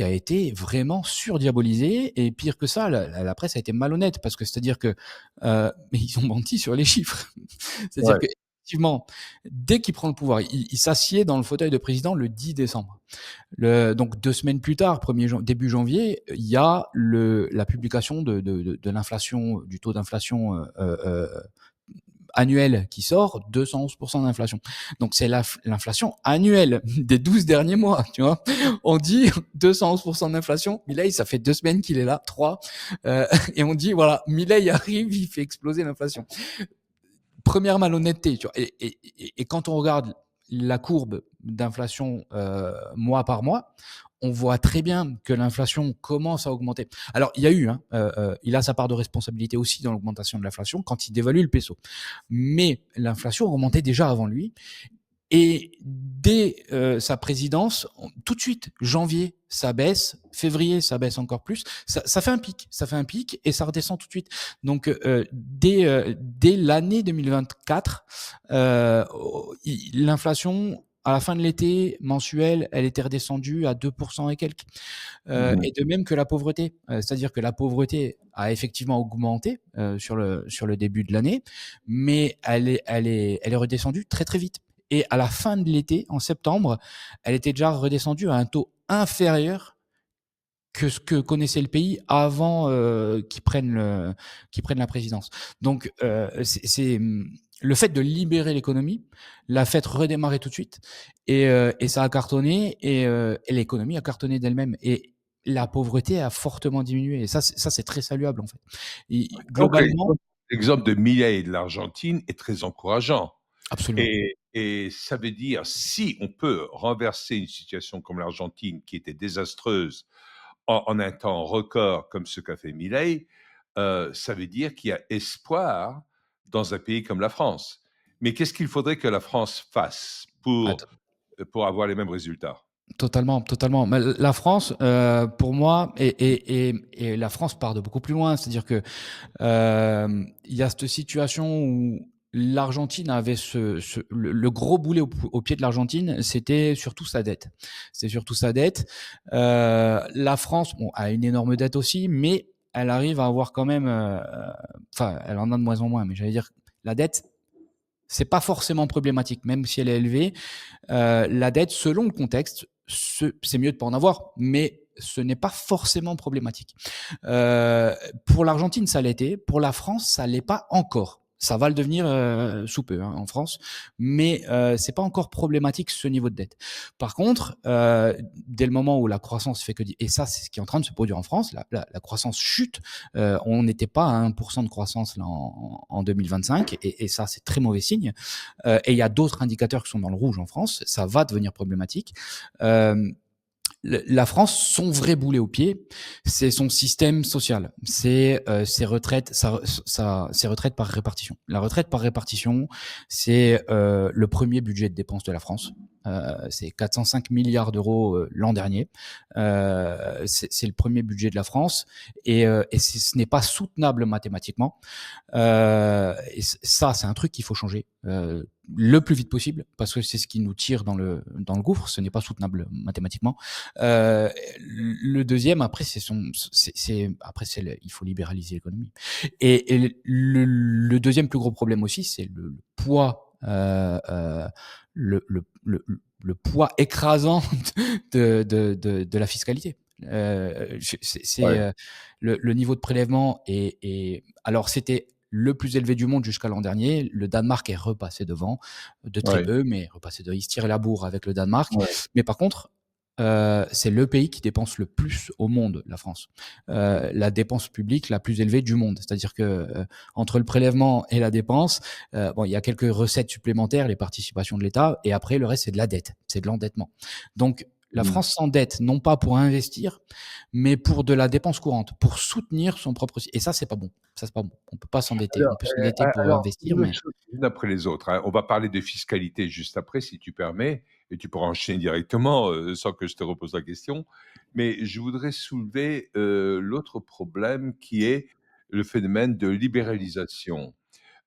a été vraiment surdiabolisé et pire que ça, la presse a été malhonnête parce que c'est-à-dire que mais ils ont menti sur les chiffres. C'est-à-dire Ouais. que effectivement, dès qu'il prend le pouvoir, il s'assied dans le fauteuil de président le 10 décembre. Donc 2 semaines plus tard, début janvier, il y a la publication de l'inflation, du taux d'inflation annuel qui sort, 211% d'inflation. Donc c'est l'inflation annuelle des 12 derniers mois, tu vois. On dit 211% d'inflation, Milei, ça fait 2 semaines qu'il est là, 3, et on dit, voilà, Milei arrive, il fait exploser l'inflation. Première malhonnêteté, tu vois. Et quand on regarde la courbe d'inflation mois par mois, on voit très bien que l'inflation commence à augmenter. Alors, il a sa part de responsabilité aussi dans l'augmentation de l'inflation quand il dévalue le peso. Mais l'inflation augmentait déjà avant lui. Et dès sa présidence, tout de suite, janvier, ça baisse, février, ça baisse encore plus. Ça fait un pic et ça redescend tout de suite. Donc, dès l'année 2024, l'inflation, à la fin de l'été mensuel, elle était redescendue à 2% et quelques. Mmh. Et de même que la pauvreté. C'est-à-dire que la pauvreté a effectivement augmenté sur le début de l'année, mais elle est redescendue très très vite. Et à la fin de l'été, en septembre, elle était déjà redescendue à un taux inférieur que ce que connaissait le pays avant qu'ils prennent la présidence. Donc, le fait de libérer l'économie l'a fait redémarrer tout de suite et ça a cartonné et l'économie a cartonné d'elle-même et la pauvreté a fortement diminué et ça c'est très saluable en fait. Donc Globalement, l'exemple de Milei et de l'Argentine est très encourageant. absolument. Et ça veut dire, si on peut renverser une situation comme l'Argentine, qui était désastreuse, en un temps record comme ce qu'a fait Milei, ça veut dire qu'il y a espoir dans un pays comme la France. Mais qu'est-ce qu'il faudrait que la France fasse pour avoir les mêmes résultats? Totalement, totalement. Mais la France, pour moi, et la France part de beaucoup plus loin. C'est-à-dire que il y a cette situation où l'Argentine avait le gros boulet au pied de l'Argentine, c'était surtout sa dette. C'était surtout sa dette. La France, bon, a une énorme dette aussi, mais elle arrive à avoir quand même, enfin, elle en a de moins en moins. Mais j'allais dire, la dette, c'est pas forcément problématique, même si elle est élevée. La dette, selon le contexte, c'est mieux de pas en avoir, mais ce n'est pas forcément problématique. Pour l'Argentine, ça l'était. Pour la France, ça l'est pas encore. Ça va le devenir sous peu en France, mais c'est pas encore problématique ce niveau de dette. Par contre, dès le moment où la croissance fait que, et ça c'est ce qui est en train de se produire en France, la croissance chute. On n'était pas à 1% de croissance là, en 2025, et ça c'est très mauvais signe. Et il y a d'autres indicateurs qui sont dans le rouge en France. Ça va devenir problématique. Euh, la France, son vrai boulet au pied, c'est son système social, c'est ses retraites, ses retraites par répartition. La retraite par répartition, c'est le premier budget de dépenses de la France. C'est 405 milliards d'euros l'an dernier. C'est le premier budget de la France et ce n'est pas soutenable mathématiquement. Et ça, c'est un truc qu'il faut changer le plus vite possible parce que c'est ce qui nous tire dans le gouffre. Ce n'est pas soutenable mathématiquement. Le deuxième, après, il faut libéraliser l'économie. Et le deuxième plus gros problème aussi, c'est le poids le poids écrasant de la fiscalité. Ouais, Le niveau de prélèvement alors c'était le plus élevé du monde jusqu'à l'an dernier. Le Danemark est repassé devant, de très ouais, peu, mais repassé devant. Il se tirait la bourre avec le Danemark. ouais. Mais par contre, c'est le pays qui dépense le plus au monde, la France. La dépense publique la plus élevée du monde. C'est-à-dire que entre le prélèvement et la dépense, bon, il y a quelques recettes supplémentaires, les participations de l'État, et après le reste c'est de la dette, c'est de l'endettement. Donc la Mmh. France s'endette non pas pour investir, mais pour de la dépense courante, pour soutenir son propre. Et ça, c'est pas bon. Ça, c'est pas bon. On peut pas s'endetter. Alors, On peut s'endetter pour investir, une mais chose une après les autres, hein. On va parler de fiscalité juste après, si tu permets, et tu pourras enchaîner directement, sans que je te repose la question. Mais je voudrais soulever, l'autre problème qui est le phénomène de libéralisation.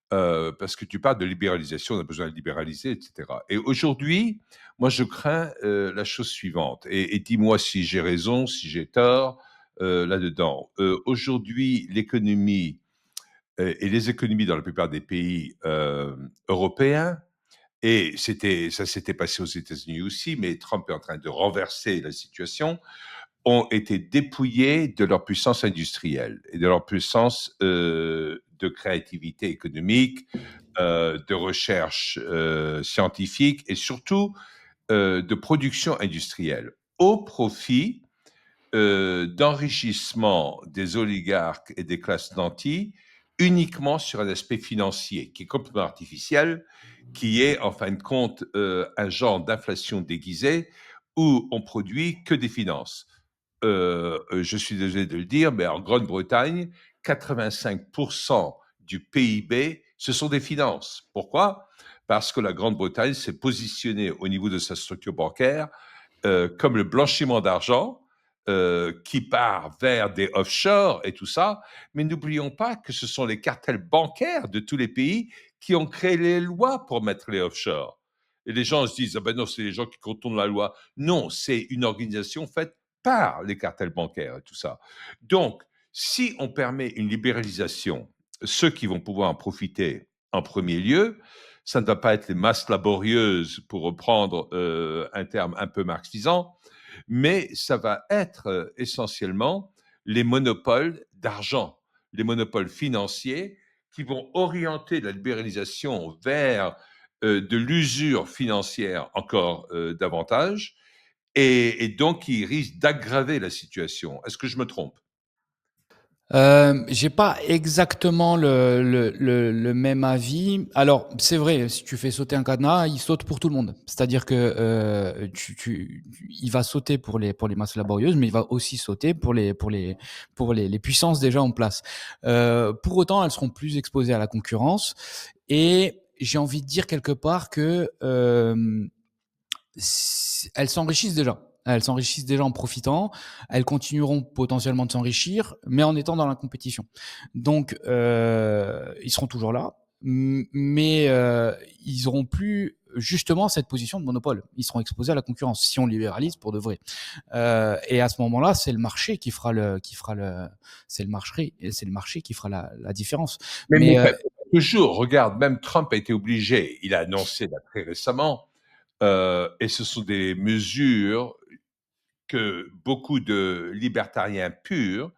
Parce que tu parles de libéralisation, on a besoin de libéraliser, et cetera. Et aujourd'hui, moi, je crains, la chose suivante, et dis-moi si j'ai raison, si j'ai tort, là-dedans. Aujourd'hui, l'économie, et les économies dans la plupart des pays, européens, et ça s'était passé aux États-Unis aussi, mais Trump est en train de renverser la situation, ont été dépouillés de leur puissance industrielle et de leur puissance, de créativité économique, de recherche, scientifique, et surtout, de production industrielle, au profit, d'enrichissement des oligarques et des classes nantis, uniquement sur un aspect financier qui est complètement artificiel, qui est en fin de compte, un genre d'inflation déguisée où on produit que des finances. Je suis désolé de le dire, mais en Grande-Bretagne, 85% du PIB, ce sont des finances. Pourquoi? Parce que la Grande-Bretagne s'est positionnée au niveau de sa structure bancaire, comme le blanchiment d'argent, qui part vers des offshore et tout ça. Mais n'oublions pas que ce sont les cartels bancaires de tous les pays qui ont créé les lois pour mettre les offshore. Et les gens se disent, ah ben non, c'est les gens qui contournent la loi. Non, c'est une organisation faite par les cartels bancaires et tout ça. Donc, si on permet une libéralisation, ceux qui vont pouvoir en profiter en premier lieu, ça ne va pas être les masses laborieuses, pour reprendre un terme un peu marxisant, mais ça va être essentiellement les monopoles d'argent, les monopoles financiers qui vont orienter la libéralisation vers de l'usure financière encore davantage, et donc qui risque d'aggraver la situation. Est-ce que je me trompe? J'ai pas exactement le même avis. Alors, c'est vrai, si tu fais sauter un cadenas, il saute pour tout le monde. C'est-à-dire que il va sauter pour les masses laborieuses, mais il va aussi sauter pour les puissances déjà en place. Pour autant, elles seront plus exposées à la concurrence. Et j'ai envie de dire quelque part que elles s'enrichissent déjà. Elles s'enrichissent déjà en profitant. Elles continueront potentiellement de s'enrichir, mais en étant dans la compétition. Donc, ils seront toujours là, mais ils n'auront plus justement cette position de monopole. Ils seront exposés à la concurrence si on libéralise pour de vrai. Et à ce moment-là, c'est le marché c'est le marché qui fera la différence. Mais Mais pas toujours. Regarde, même Trump a été obligé, il a annoncé là très récemment, et ce sont des mesures que beaucoup de libertariens purs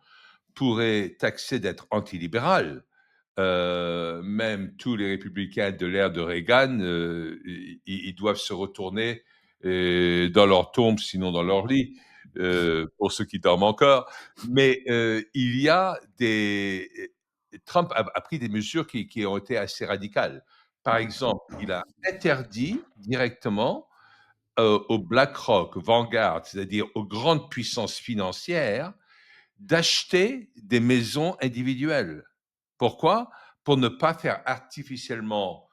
pourraient taxer d'être antilibéral. Même tous les républicains de l'ère de Reagan, ils doivent se retourner dans leur tombe, sinon dans leur lit, pour ceux qui dorment encore. Mais il y a des... Trump a pris des mesures qui ont été assez radicales. Par exemple, il a interdit directement aux BlackRock, Vanguard, c'est-à-dire aux grandes puissances financières, d'acheter des maisons individuelles. Pourquoi? Pour ne pas faire artificiellement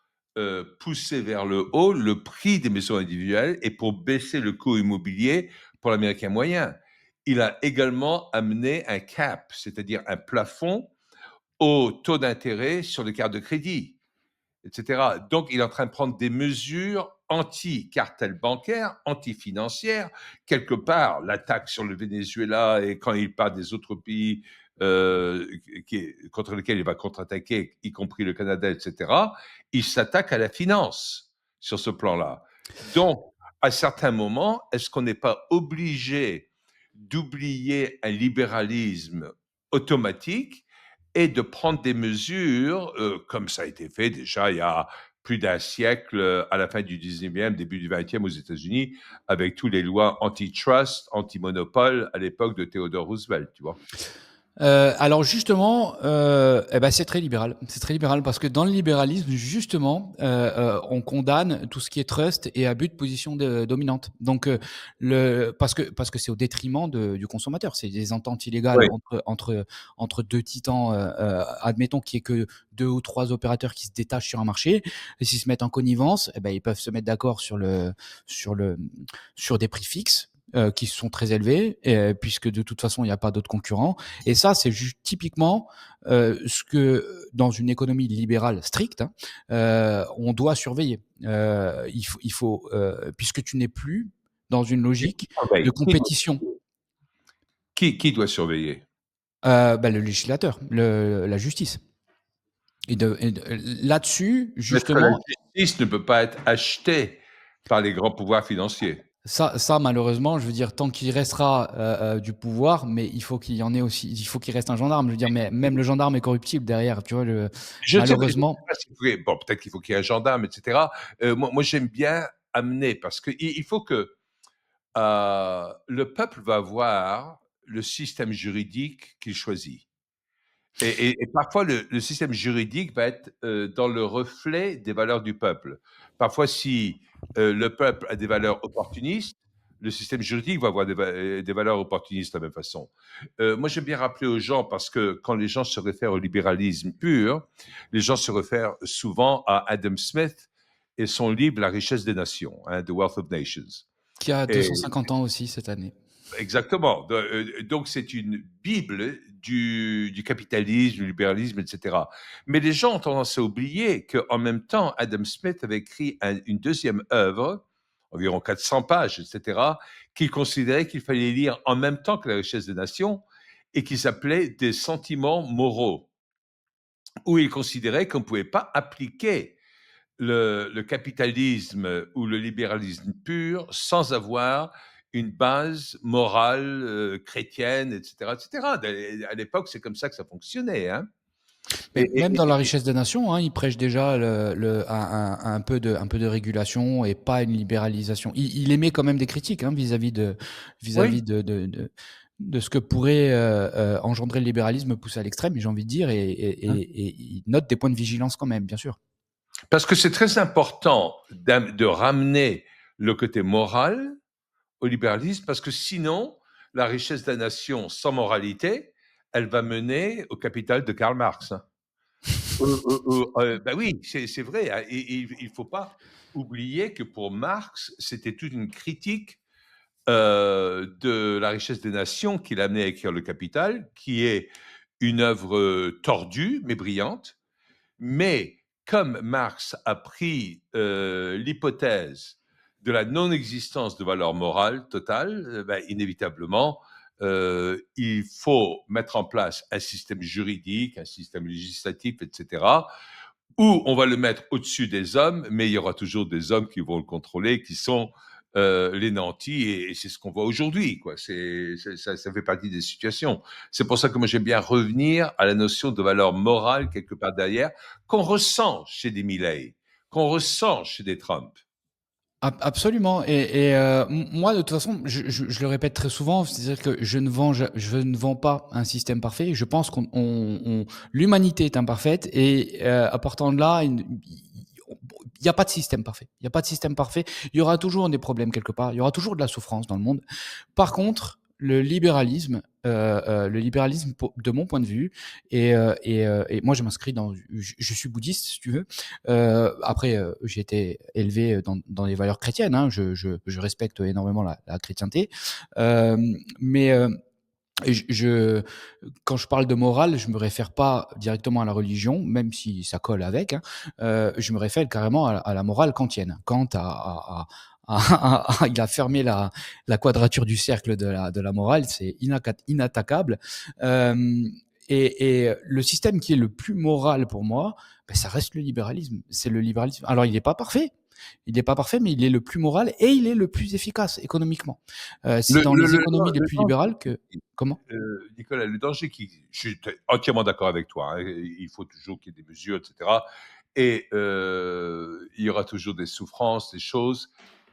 pousser vers le haut le prix des maisons individuelles et pour baisser le coût immobilier pour l'Américain moyen. Il a également amené un cap, c'est-à-dire un plafond au taux d'intérêt sur les cartes de crédit, etc. Donc, il est en train de prendre des mesures anti-cartel bancaire, anti-financière. Quelque part, l'attaque sur le Venezuela, et quand il parle des autres pays contre lesquels il va contre-attaquer, y compris le Canada, etc., il s'attaque à la finance sur ce plan-là. Donc, à certains moments, est-ce qu'on n'est pas obligé d'oublier un libéralisme automatique et de prendre des mesures, comme ça a été fait déjà il y a plus d'un siècle, à la fin du 19e, début du 20e aux États-Unis, avec toutes les lois antitrust, anti-monopole à l'époque de Theodore Roosevelt, tu vois. Alors justement, eh ben c'est très libéral. C'est très libéral parce que dans le libéralisme, justement, on condamne tout ce qui est trust et abus de position dominante. Donc, parce que c'est au détriment du consommateur. C'est des ententes illégales Oui, entre deux titans. Admettons qu'il y ait que deux ou trois opérateurs qui se détachent sur un marché et s'ils se mettent en connivence, eh ben ils peuvent se mettre d'accord sur le sur des prix fixes. Qui sont très élevés, puisque de toute façon il n'y a pas d'autres concurrents. Et ça, c'est juste typiquement ce que dans une économie libérale stricte, hein, on doit surveiller. Puisque tu n'es plus dans une logique de surveille. compétition. Qui doit surveiller? Le législateur, la justice. Là-dessus, Parce que la justement, justice ne peut pas être achetée par les grands pouvoirs financiers. ça, malheureusement, je veux dire, tant qu'il restera du pouvoir, mais il faut qu'il y en ait aussi, il faut qu'il reste un gendarme. Je veux dire, mais même le gendarme est corruptible derrière, tu vois. Je ne sais Malheureusement, pas bon, peut-être qu'il faut qu'il y ait un gendarme, etc. Moi, j'aime bien amener, parce qu'il faut que le peuple va voir le système juridique qu'il choisit. Et parfois, le système juridique va être dans le reflet des valeurs du peuple. Parfois, si le peuple a des valeurs opportunistes, le système juridique va avoir des valeurs opportunistes de la même façon. Moi, j'aime bien rappeler aux gens, parce que quand les gens se réfèrent au libéralisme pur, les gens se réfèrent souvent à Adam Smith et son livre La richesse des nations, hein, The Wealth of Nations. qui a Et 250 ans aussi cette année. exactement. Donc, c'est une Bible du capitalisme, du libéralisme, etc. Mais les gens ont tendance à oublier qu'en même temps, Adam Smith avait écrit une deuxième œuvre, environ 400 pages, etc., qu'il considérait qu'il fallait lire en même temps que La richesse des nations et qui s'appelait Des sentiments moraux, où il considérait qu'on ne pouvait pas appliquer le capitalisme ou le libéralisme pur sans avoir une base morale chrétienne, etc., etc. À l'époque, c'est comme ça que ça fonctionnait. Hein. Mais Et, même et- dans la et- richesse des nations, hein, il prêche déjà un peu de régulation et pas une libéralisation. Il émet quand même des critiques hein, oui, vis-à-vis de ce que pourrait engendrer le libéralisme poussé à l'extrême, j'ai envie de dire, et il note des points de vigilance quand même, bien sûr. parce que c'est très important de ramener le côté moral au libéralisme, parce que sinon, la richesse de la nation sans moralité, elle va mener au capital de Karl Marx. Hein. Bah oui, c'est vrai. Hein, et il ne faut pas oublier que pour Marx, c'était toute une critique de la richesse des nations qui l'a amené à écrire Le Capital, qui est une œuvre tordue mais brillante. Mais comme Marx a pris l'hypothèse de la non-existence de valeur morale totale, ben, inévitablement, il faut mettre en place un système juridique, un système législatif, etc., où on va le mettre au-dessus des hommes, mais il y aura toujours des hommes qui vont le contrôler, qui sont les nantis, et c'est ce qu'on voit aujourd'hui. Quoi. Ça fait partie des situations. C'est pour ça que moi j'aime bien revenir à la notion de valeur morale quelque part derrière, qu'on ressent chez des Milley, qu'on ressent chez des Trump. Absolument. Moi, de toute façon, je le répète très souvent, c'est-à-dire que je ne vends pas un système parfait. Je pense l'humanité est imparfaite et à partant de là, il n'y a pas de système parfait. Il n'y a pas de système parfait. Il y aura toujours des problèmes quelque part. Il y aura toujours de la souffrance dans le monde. Par contre, le libéralisme, de mon point de vue, et moi je m'inscris je suis bouddhiste si tu veux. Après, j'ai été élevé dans les valeurs chrétiennes. Hein, je respecte énormément la chrétienté, euh, mais quand je parle de morale, je me réfère pas directement à la religion, même si ça colle avec. Hein, je me réfère carrément à la morale kantienne. Kant il a fermé la quadrature du cercle de la morale, c'est inattaquable. Euh, et le système qui est le plus moral pour moi, ben, ça reste le libéralisme. C'est le libéralisme. Alors, il n'est pas parfait. Il n'est pas parfait, mais il est le plus moral et il est le plus efficace économiquement. C'est Le dans le les le économies les le plus danger libérales que comment? Nicolas, le danger qui je suis entièrement d'accord avec toi, hein, il faut toujours qu'il y ait des mesures et cetera et il y aura toujours des souffrances, des choses,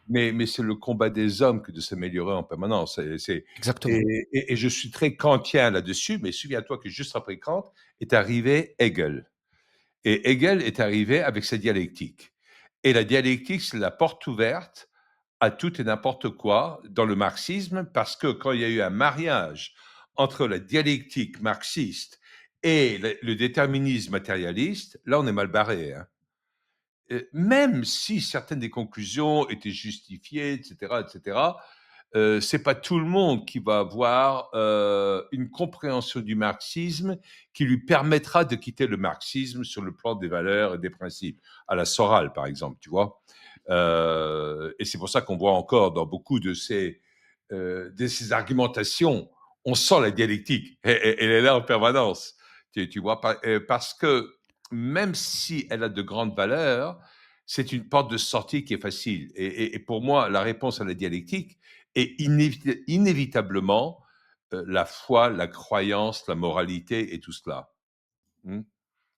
mais c'est le combat des hommes que de s'améliorer en permanence c'est et Exactement. et je suis très kantien là-dessus, mais souviens-toi que juste après Kant est arrivé Hegel et Hegel est arrivé avec sa dialectique et la dialectique, c'est la porte ouverte à tout et n'importe quoi dans le marxisme, parce que quand il y a eu un mariage entre la dialectique marxiste et le déterminisme matérialiste, là, on est mal barré. Hein. Même si certaines des conclusions étaient justifiées, etc., c'est pas tout le monde qui va avoir une compréhension du marxisme qui lui permettra de quitter le marxisme sur le plan des valeurs et des principes, à la Soral, par exemple, tu vois. Et c'est pour ça qu'on voit encore dans beaucoup de ces argumentations, on sent la dialectique. Elle est là en permanence. Tu vois, parce que même si elle a de grandes valeurs, c'est une porte de sortie qui est facile. Et pour moi, la réponse à la dialectique est inévitablement la foi, la croyance, la moralité et tout cela. Hmm.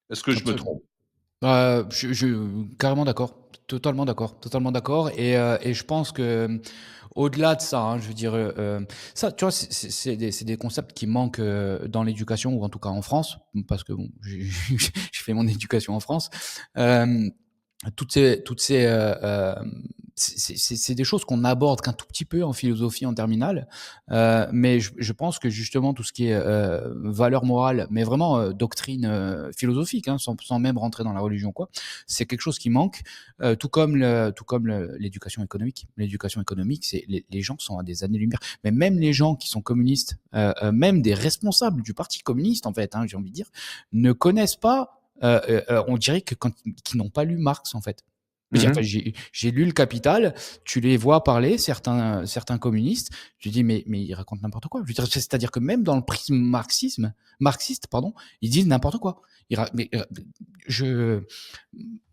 Est-ce que je me Absolument. trompe? Je carrément d'accord, totalement d'accord et je pense que, au-delà de ça, hein, je veux dire, ça, tu vois, c'est des concepts qui manquent, dans l'éducation ou en tout cas en France, parce que bon, j'ai fait mon éducation en France. Hem toutes ces, c'est des choses qu'on aborde qu'un tout petit peu en philosophie en terminale, mais je pense que justement tout ce qui est, valeurs morales, mais vraiment, doctrine, philosophique, hein, sans même rentrer dans la religion quoi, c'est quelque chose qui manque, tout comme l'éducation économique. L'éducation économique, c'est les gens sont à des années-lumière, mais même les gens qui sont communistes, même des responsables du parti communiste en fait, hein, j'ai envie de dire, ne connaissent pas on dirait que quand qu'ils n'ont pas lu Marx en fait. Enfin, Mhm. j'ai lu Le Capital, tu les vois parler, certains communistes, tu dis mais ils racontent n'importe quoi. Je veux dire, c'est-à-dire que même dans le prisme marxiste, pardon, ils disent n'importe quoi. Je,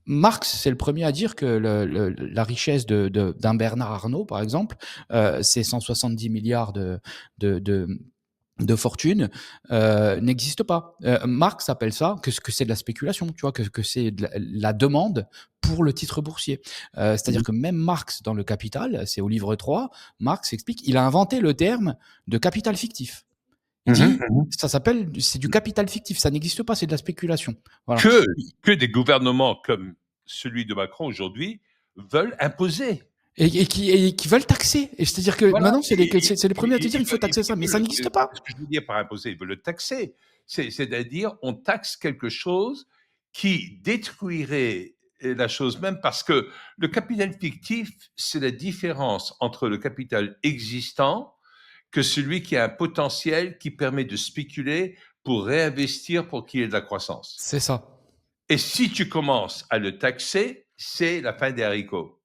Marx, c'est le premier à dire que la richesse d'un Bernard Arnault, par exemple, c'est 170 milliards de, de fortune n'existe pas. Marx appelle ça que c'est de la spéculation, tu vois, que c'est de la demande pour le titre boursier. C'est-à-dire Mhm. que même Marx, dans le Capital, c'est au livre 3, Marx explique, il a inventé le terme de capital fictif. Il Mhm. dit, Mhm. c'est du capital fictif, ça n'existe pas, c'est de la spéculation. Voilà. que, que des gouvernements comme celui de Macron aujourd'hui veulent imposer. Et qui veulent taxer. Et c'est-à-dire que Voilà, maintenant, c'est les premiers à te dire, il faut taxer ça, mais ça n'existe pas. ce que je veux dire par imposer, ils veulent le taxer. C'est-à-dire, on taxe quelque chose qui détruirait la chose même parce que le capital fictif, c'est la différence entre le capital existant que celui qui a un potentiel qui permet de spéculer pour réinvestir pour qu'il y ait de la croissance. C'est ça. Et si tu commences à le taxer, c'est la fin des haricots.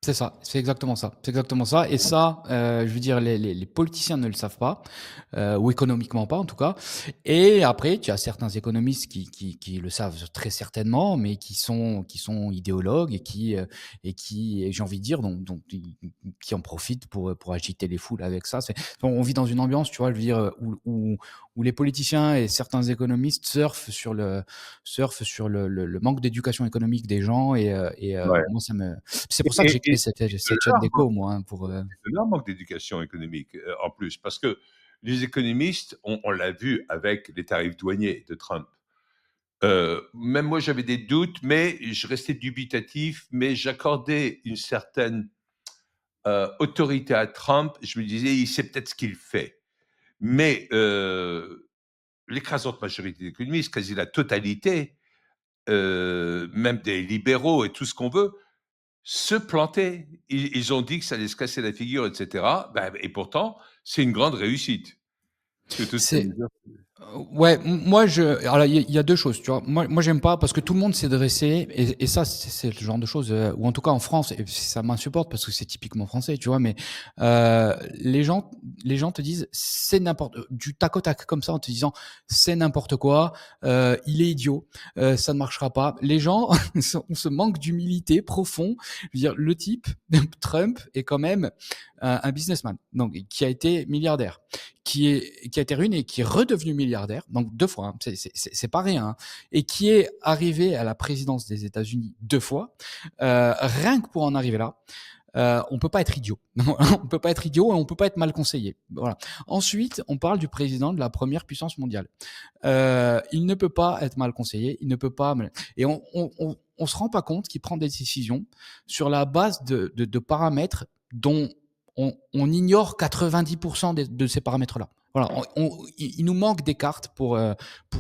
C'est ça, c'est exactement ça. C'est exactement ça. Et ça, je veux dire, les politiciens ne le savent pas, ou économiquement pas en tout cas. Et après, tu as certains économistes qui le savent très certainement, mais qui sont idéologues et qui, j'ai envie de dire, qui en profitent pour agiter les foules avec ça. On vit dans une ambiance, tu vois, je veux dire, où les politiciens et certains économistes surfent sur le manque d'éducation économique des gens Ouais. moi c'est pour ça que Et, j'ai et, créé cette, et de cette chaîne leur d'écho, moi, hein, pour. de leur manque d'éducation économique en plus, parce que les économistes, on l'a vu avec les tarifs douaniers de Trump. Même moi, j'avais des doutes, mais je restais dubitatif, mais j'accordais une certaine autorité à Trump. Je me disais, il sait peut-être ce qu'il fait. Mais l'écrasante majorité des économistes, quasi la totalité, même des libéraux et tout ce qu'on veut, se plantaient. Ils ont dit que ça allait se casser la figure, etc. Ben, et pourtant, c'est une grande réussite. Que toutes ces C'est mesures. Ouais, moi alors il y a deux choses, tu vois. Moi j'aime pas parce que tout le monde s'est dressé et ça c'est le genre de choses ou en tout cas en France et ça m'insupporte parce que c'est typiquement français, tu vois. Mais les gens te disent c'est n'importe du tac au tac comme ça en te disant c'est n'importe quoi, il est idiot, ça ne marchera pas. Les gens on se manque d'humilité profond. Je veux dire le type Trump est quand même un businessman donc qui a été milliardaire qui a été ruiné et qui est redevenu milliardaire, donc deux fois, hein, c'est pas rien, hein, et qui est arrivé à la présidence des États-Unis deux fois, rien que pour en arriver là. On peut pas être idiot. On peut pas être idiot et on peut pas être mal conseillé. Voilà. Ensuite, on parle du président de la première puissance mondiale. Il ne peut pas être mal conseillé. Il ne peut pas. Et on se rend pas compte qu'il prend des décisions sur la base de paramètres dont on ignore 90% de ces paramètres-là. Voilà, il nous manque des cartes pour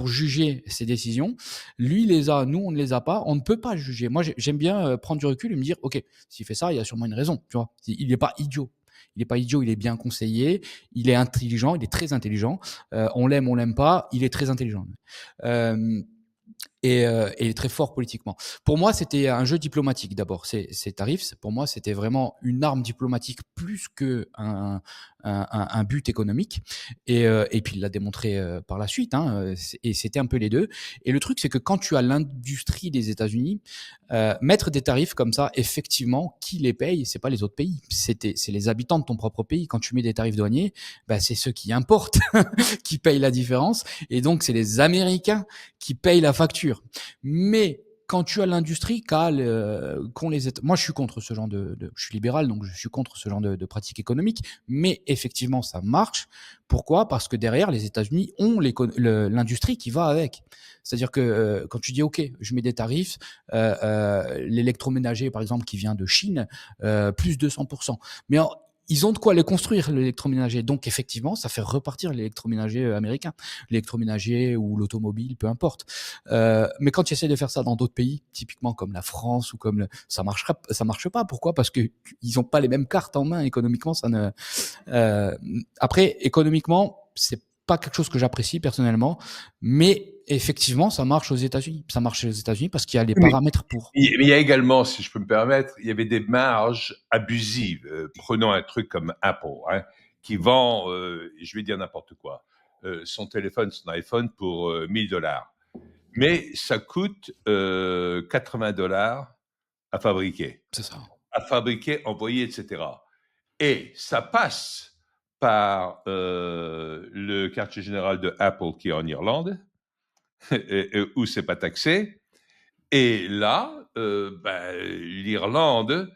juger ces décisions. Lui, il les a, nous, on ne les a pas. On ne peut pas juger. Moi, j'aime bien prendre du recul et me dire, OK, s'il fait ça, il y a sûrement une raison. Tu vois, il n'est pas idiot. Il n'est pas idiot, il est bien conseillé, il est intelligent, il est très intelligent. On l'aime pas, il est très intelligent. Euh, et très fort politiquement. Pour moi, c'était un jeu diplomatique d'abord. Ces tarifs, pour moi, c'était vraiment une arme diplomatique plus que un but économique. Et puis il l'a démontré par la suite. Hein, et c'était un peu les deux. Et le truc, c'est que quand tu as l'industrie des États-Unis, mettre des tarifs comme ça, effectivement, qui les paye? C'est pas les autres pays. C'est les habitants de ton propre pays. Quand tu mets des tarifs douaniers, bah, c'est ceux qui importent qui payent la différence. Et donc, c'est les Américains qui payent la facture. Mais quand tu as l'industrie qu'ont les États, moi je suis contre ce genre je suis libéral donc je suis contre ce genre de pratiques économiques, mais effectivement ça marche. Pourquoi? Parce que derrière les États-Unis ont l'industrie qui va avec. C'est-à-dire que quand tu dis ok, je mets des tarifs, l'électroménager par exemple qui vient de Chine, plus 200%. Mais ils ont de quoi les construire, l'électroménager. Donc, effectivement, ça fait repartir l'électroménager américain, l'électroménager ou l'automobile, peu importe. Mais quand tu essaies de faire ça dans d'autres pays, typiquement comme la France ou ça marche pas. Pourquoi? Parce que ils ont pas les mêmes cartes en main. Économiquement, ça ne. Après, économiquement, c'est pas quelque chose que j'apprécie personnellement, mais effectivement, ça marche aux États-Unis. Ça marche aux États-Unis parce qu'il y a les Mais paramètres pour. il y a également, si je peux me permettre, il y avait des marges abusives. Prenons un truc comme Apple, hein, qui vend, je vais dire n'importe quoi, son téléphone, son iPhone pour $1000. Mais ça coûte $80 à fabriquer. C'est ça. À fabriquer, envoyer, etc. Et ça passe par le quartier général de Apple qui est en Irlande, où c'est pas taxé. Et là, l'Irlande,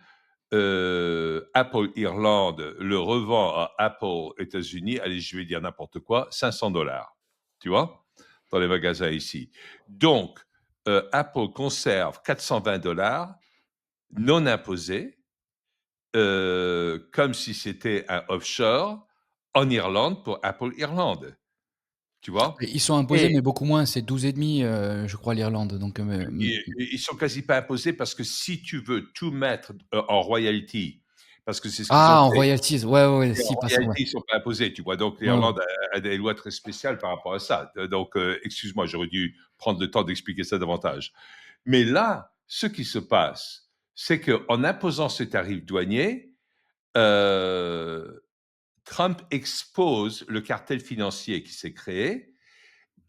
Apple Irlande le revend à Apple États-Unis, allez, je vais dire n'importe quoi, $500. Tu vois, dans les magasins ici. Donc, Apple conserve $420 non imposés, comme si c'était un offshore en Irlande pour Apple Irlande. Tu vois? Ils sont imposés, Et mais beaucoup moins. C'est 12,5, je crois, l'Irlande. Donc, ils sont quasi pas imposés parce que si tu veux tout mettre en royalty, parce que c'est ce qu'ils ont ah, en fait, royalties. Ouais, ouais, ouais, et en si, pas ça, ouais. royalty, ils sont pas imposés, tu vois. Donc Ouais, ouais. l'Irlande a des lois très spéciales par rapport à ça. Donc, excuse-moi, j'aurais dû prendre le temps d'expliquer ça davantage. Mais là, ce qui se passe, c'est qu'en imposant ce tarif douanier, euh, Trump expose le cartel financier qui s'est créé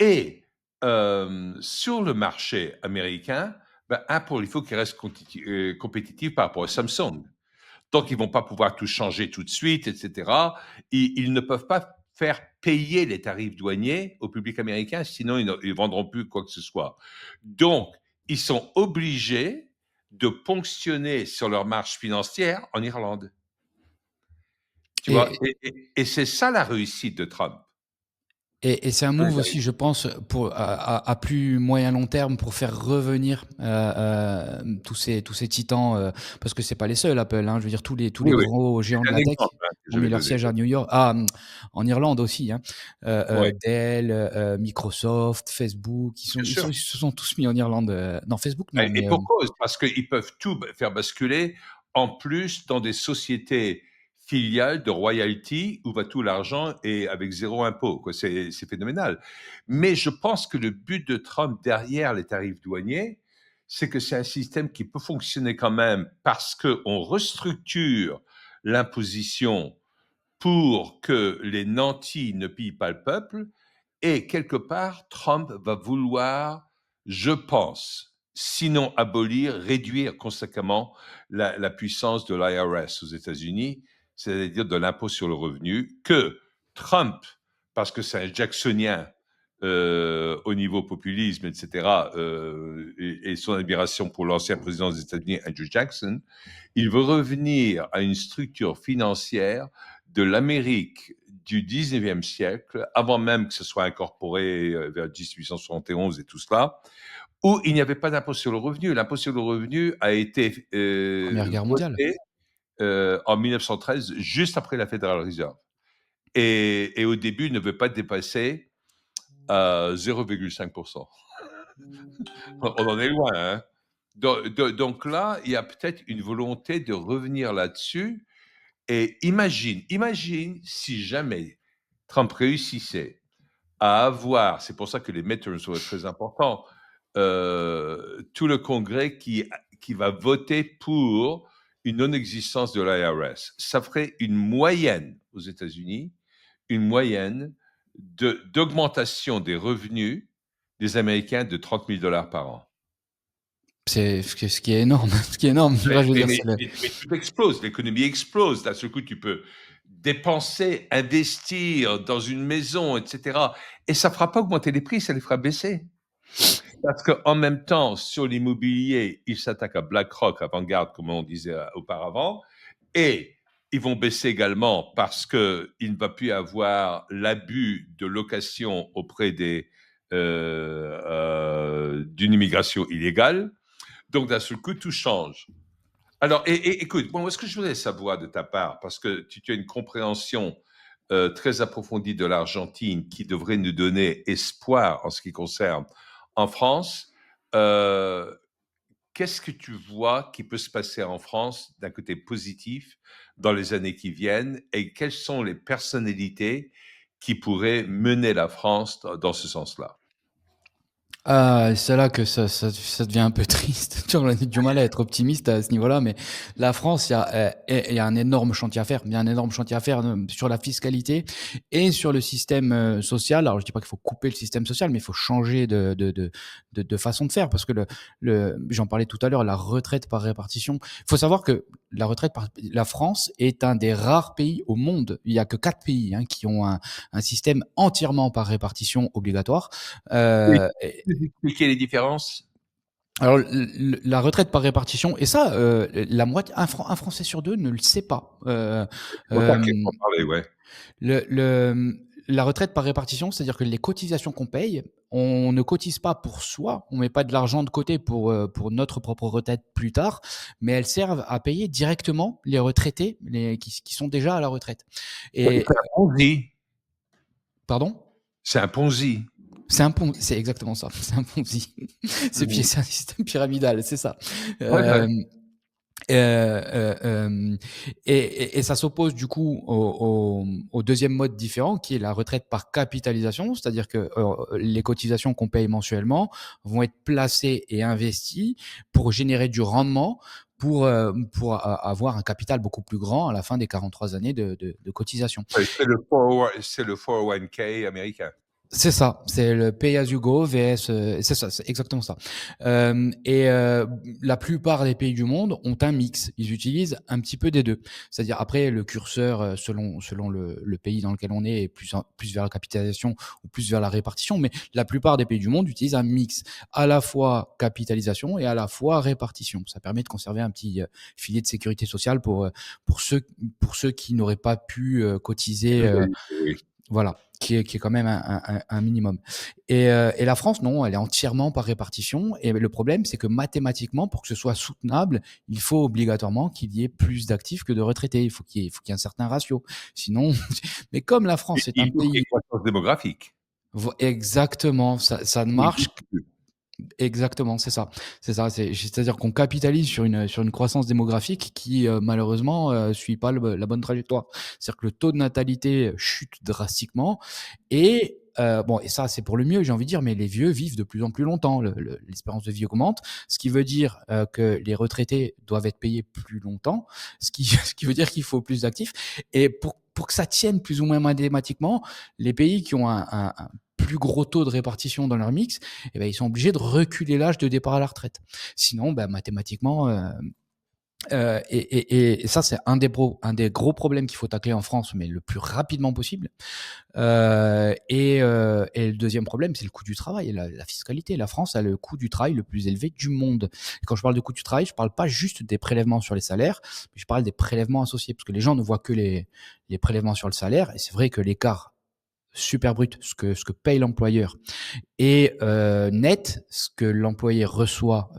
et sur le marché américain, ben, Apple, il faut qu'il reste compétitif par rapport à Samsung. Donc, ils vont pas pouvoir tout changer tout de suite, etc. Ils ne peuvent pas faire payer les tarifs douaniers au public américain, sinon ils ne vendront plus quoi que ce soit. Donc, ils sont obligés de ponctionner sur leur marge financière en Irlande. Tu vois, Et, et c'est ça la réussite de Trump. et c'est un Pour les move aussi, je pense, à plus moyen long terme pour faire revenir tous ces titans, parce que c'est pas les seuls Apple. Hein, je veux dire tous les Oui, oui. gros géants de C'est un la tech exemple hein, que ont mis j'avais leur donné. siège à New York, en Irlande aussi. Hein. Oui, Dell, Microsoft, Facebook, bien sûr. ils se sont tous mis en Irlande. Non, Facebook non, Et mais pour cause, parce qu'ils peuvent tout faire basculer, en plus dans des sociétés filiale de royalty où va tout l'argent et avec zéro impôt. Quoi. C'est phénoménal. Mais je pense que le but de Trump derrière les tarifs douaniers, c'est que c'est un système qui peut fonctionner quand même parce qu'on restructure l'imposition pour que les nantis ne pillent pas le peuple. Et quelque part, Trump va vouloir, je pense, sinon abolir, réduire conséquemment la puissance de l'IRS aux États-Unis, c'est-à-dire de l'impôt sur le revenu, que Trump, parce que c'est un jacksonien au niveau populisme, etc., et son admiration pour l'ancien président des États-Unis, Andrew Jackson, il veut revenir à une structure financière de l'Amérique du 19e siècle, avant même que ce soit incorporé vers 1871 et tout cela, où il n'y avait pas d'impôt sur le revenu. L'impôt sur le revenu a été Première Guerre mondiale. voté en 1913, juste après la Federal Reserve. Et au début, il ne veut pas dépasser 0,5%. On en est loin. Hein. Donc là, il y a peut-être une volonté de revenir là-dessus. Et imagine si jamais Trump réussissait à avoir, c'est pour ça que les midterms sont très importants, tout le Congrès qui va voter pour une non-existence de l'IRS. Ça ferait une moyenne aux États-Unis, une moyenne d'augmentation des revenus des Américains de 30 000 dollars par an. C'est ce qui est énorme. Ce qui est énorme. Mais, Je veux mais, dire, mais, mais tout explose, l'économie explose. D'un seul coup, tu peux dépenser, investir dans une maison, etc. Et ça ne fera pas augmenter les prix, ça les fera baisser. Parce qu'en même temps, sur l'immobilier, ils s'attaquent à BlackRock, à Vanguard, comme on disait auparavant, et ils vont baisser également parce qu'il ne va plus avoir l'abus de location auprès d'une immigration illégale. Donc, d'un seul coup, tout change. Alors, écoute, bon, ce que je voudrais savoir de ta part, parce que tu as une compréhension très approfondie de l'Argentine qui devrait nous donner espoir en ce qui concerne en France, qu'est-ce que tu vois qui peut se passer en France d'un côté positif dans les années qui viennent et quelles sont les personnalités qui pourraient mener la France dans ce sens-là? Ah, c'est là que ça devient un peu triste. Tu vois, on a du mal à être optimiste à ce niveau-là, mais la France, il y a un énorme chantier à faire. Il y a un énorme chantier à faire sur la fiscalité et sur le système social. Alors, je dis pas qu'il faut couper le système social, mais il faut changer de façon de faire parce que j'en parlais tout à l'heure, la retraite par répartition. Il faut savoir que la France est un des rares pays au monde. Il y a que 4 pays qui ont un système entièrement par répartition obligatoire. Oui. Et, Peux-tu expliquer les différences? alors, la retraite par répartition, et ça, la moitié, un Français sur deux ne le sait pas. Bon, Euh, t'inquiète, on parlait, ouais. la retraite par répartition, c'est-à-dire que les cotisations qu'on paye, on ne cotise pas pour soi, on met pas de l'argent de côté pour notre propre retraite plus tard, mais elles servent à payer directement les retraités qui sont déjà à la retraite. C'est Et un Ponzi. pardon? C'est un Ponzi. C'est exactement ça. C'est un Ponzi. Mhm. C'est un système pyramidal, c'est ça. Ouais, ouais. Euh, et ça s'oppose du coup au deuxième mode différent qui est la retraite par capitalisation, c'est-à-dire que les cotisations qu'on paye mensuellement vont être placées et investies pour générer du rendement avoir un capital beaucoup plus grand à la fin des 43 années de cotisation. Ouais, c'est le 401k américain. C'est ça, c'est le pay as you go VS, c'est ça, c'est exactement ça. La plupart des pays du monde ont un mix. Ils utilisent un petit peu des deux. C'est-à-dire après le curseur selon le pays dans lequel on est plus vers la capitalisation ou plus vers la répartition, mais la plupart des pays du monde utilisent un mix à la fois capitalisation et à la fois répartition. Ça permet de conserver un petit filet de sécurité sociale pour ceux qui n'auraient pas pu cotiser. Oui. Voilà, qui est quand même un minimum. Et la France, non, elle est entièrement par répartition. Et le problème, c'est que mathématiquement, pour que ce soit soutenable, il faut obligatoirement qu'il y ait plus d'actifs que de retraités. Il faut qu'il y ait un certain ratio. Sinon, mais comme la France est un Il faut qu'il y ait pays une croissance démographique. exactement, ça ne Oui, marche Exactement, c'est ça. C'est ça. C'est-à-dire qu'on capitalise sur une croissance démographique qui, malheureusement, suit pas la bonne trajectoire. C'est-à-dire que le taux de natalité chute drastiquement et bon, et ça, c'est pour le mieux, j'ai envie de dire, mais les vieux vivent de plus en plus longtemps. L'espérance de vie augmente, ce qui veut dire que les retraités doivent être payés plus longtemps, ce qui veut dire qu'il faut plus d'actifs. Et pour que ça tienne plus ou moins mathématiquement, les pays qui ont un plus gros taux de répartition dans leur mix, eh ben, ils sont obligés de reculer l'âge de départ à la retraite. Sinon, ben, mathématiquement, et ça, c'est un des gros problèmes qu'il faut tacler en France, mais le plus rapidement possible. Et le deuxième problème, c'est le coût du travail et la fiscalité. La France a le coût du travail le plus élevé du monde. Et quand je parle de coût du travail, je parle pas juste des prélèvements sur les salaires, mais je parle des prélèvements associés, parce que les gens ne voient que les prélèvements sur le salaire, et c'est vrai que l'écart super brut, ce que paye l'employeur, et net, ce que l'employé reçoit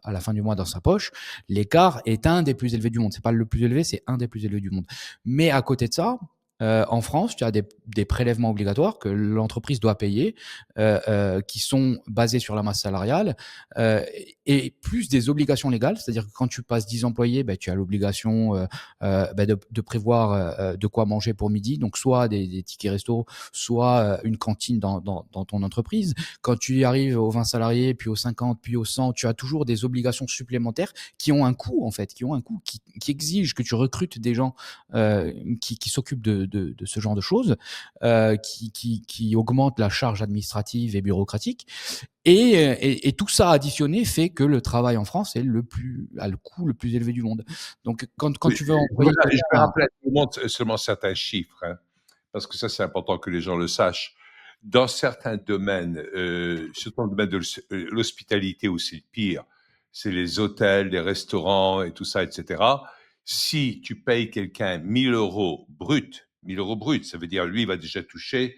à la fin du mois dans sa poche, l'écart est un des plus élevés du monde. C'est pas le plus élevé, c'est un des plus élevés du monde. Mais à côté de ça, en France, tu as des prélèvements obligatoires que l'entreprise doit payer, qui sont basés sur la masse salariale, et plus des obligations légales, c'est-à-dire que quand tu passes 10 employés, ben, tu as l'obligation de prévoir de quoi manger pour midi, donc soit des tickets resto, soit une cantine dans ton entreprise. Quand tu arrives aux 20 salariés, puis aux 50, puis aux 100, tu as toujours des obligations supplémentaires qui ont un coût, en fait, qui exigent que tu recrutes des gens qui s'occupent de ce genre de choses, qui augmentent la charge administrative et bureaucratique. Et tout ça additionné fait que le travail en France est a le coût le plus élevé du monde. Donc, quand Oui, tu veux employer voilà, je vais quelqu'un rappeler à tout le monde seulement certains chiffres, hein, parce que ça, c'est important que les gens le sachent. Dans certains domaines, surtout dans le domaine de l'hospitalité où c'est le pire, c'est les hôtels, les restaurants et tout ça, etc. Si tu payes quelqu'un 1000 euros brut, 1000 euros brut, ça veut dire lui, il va déjà toucher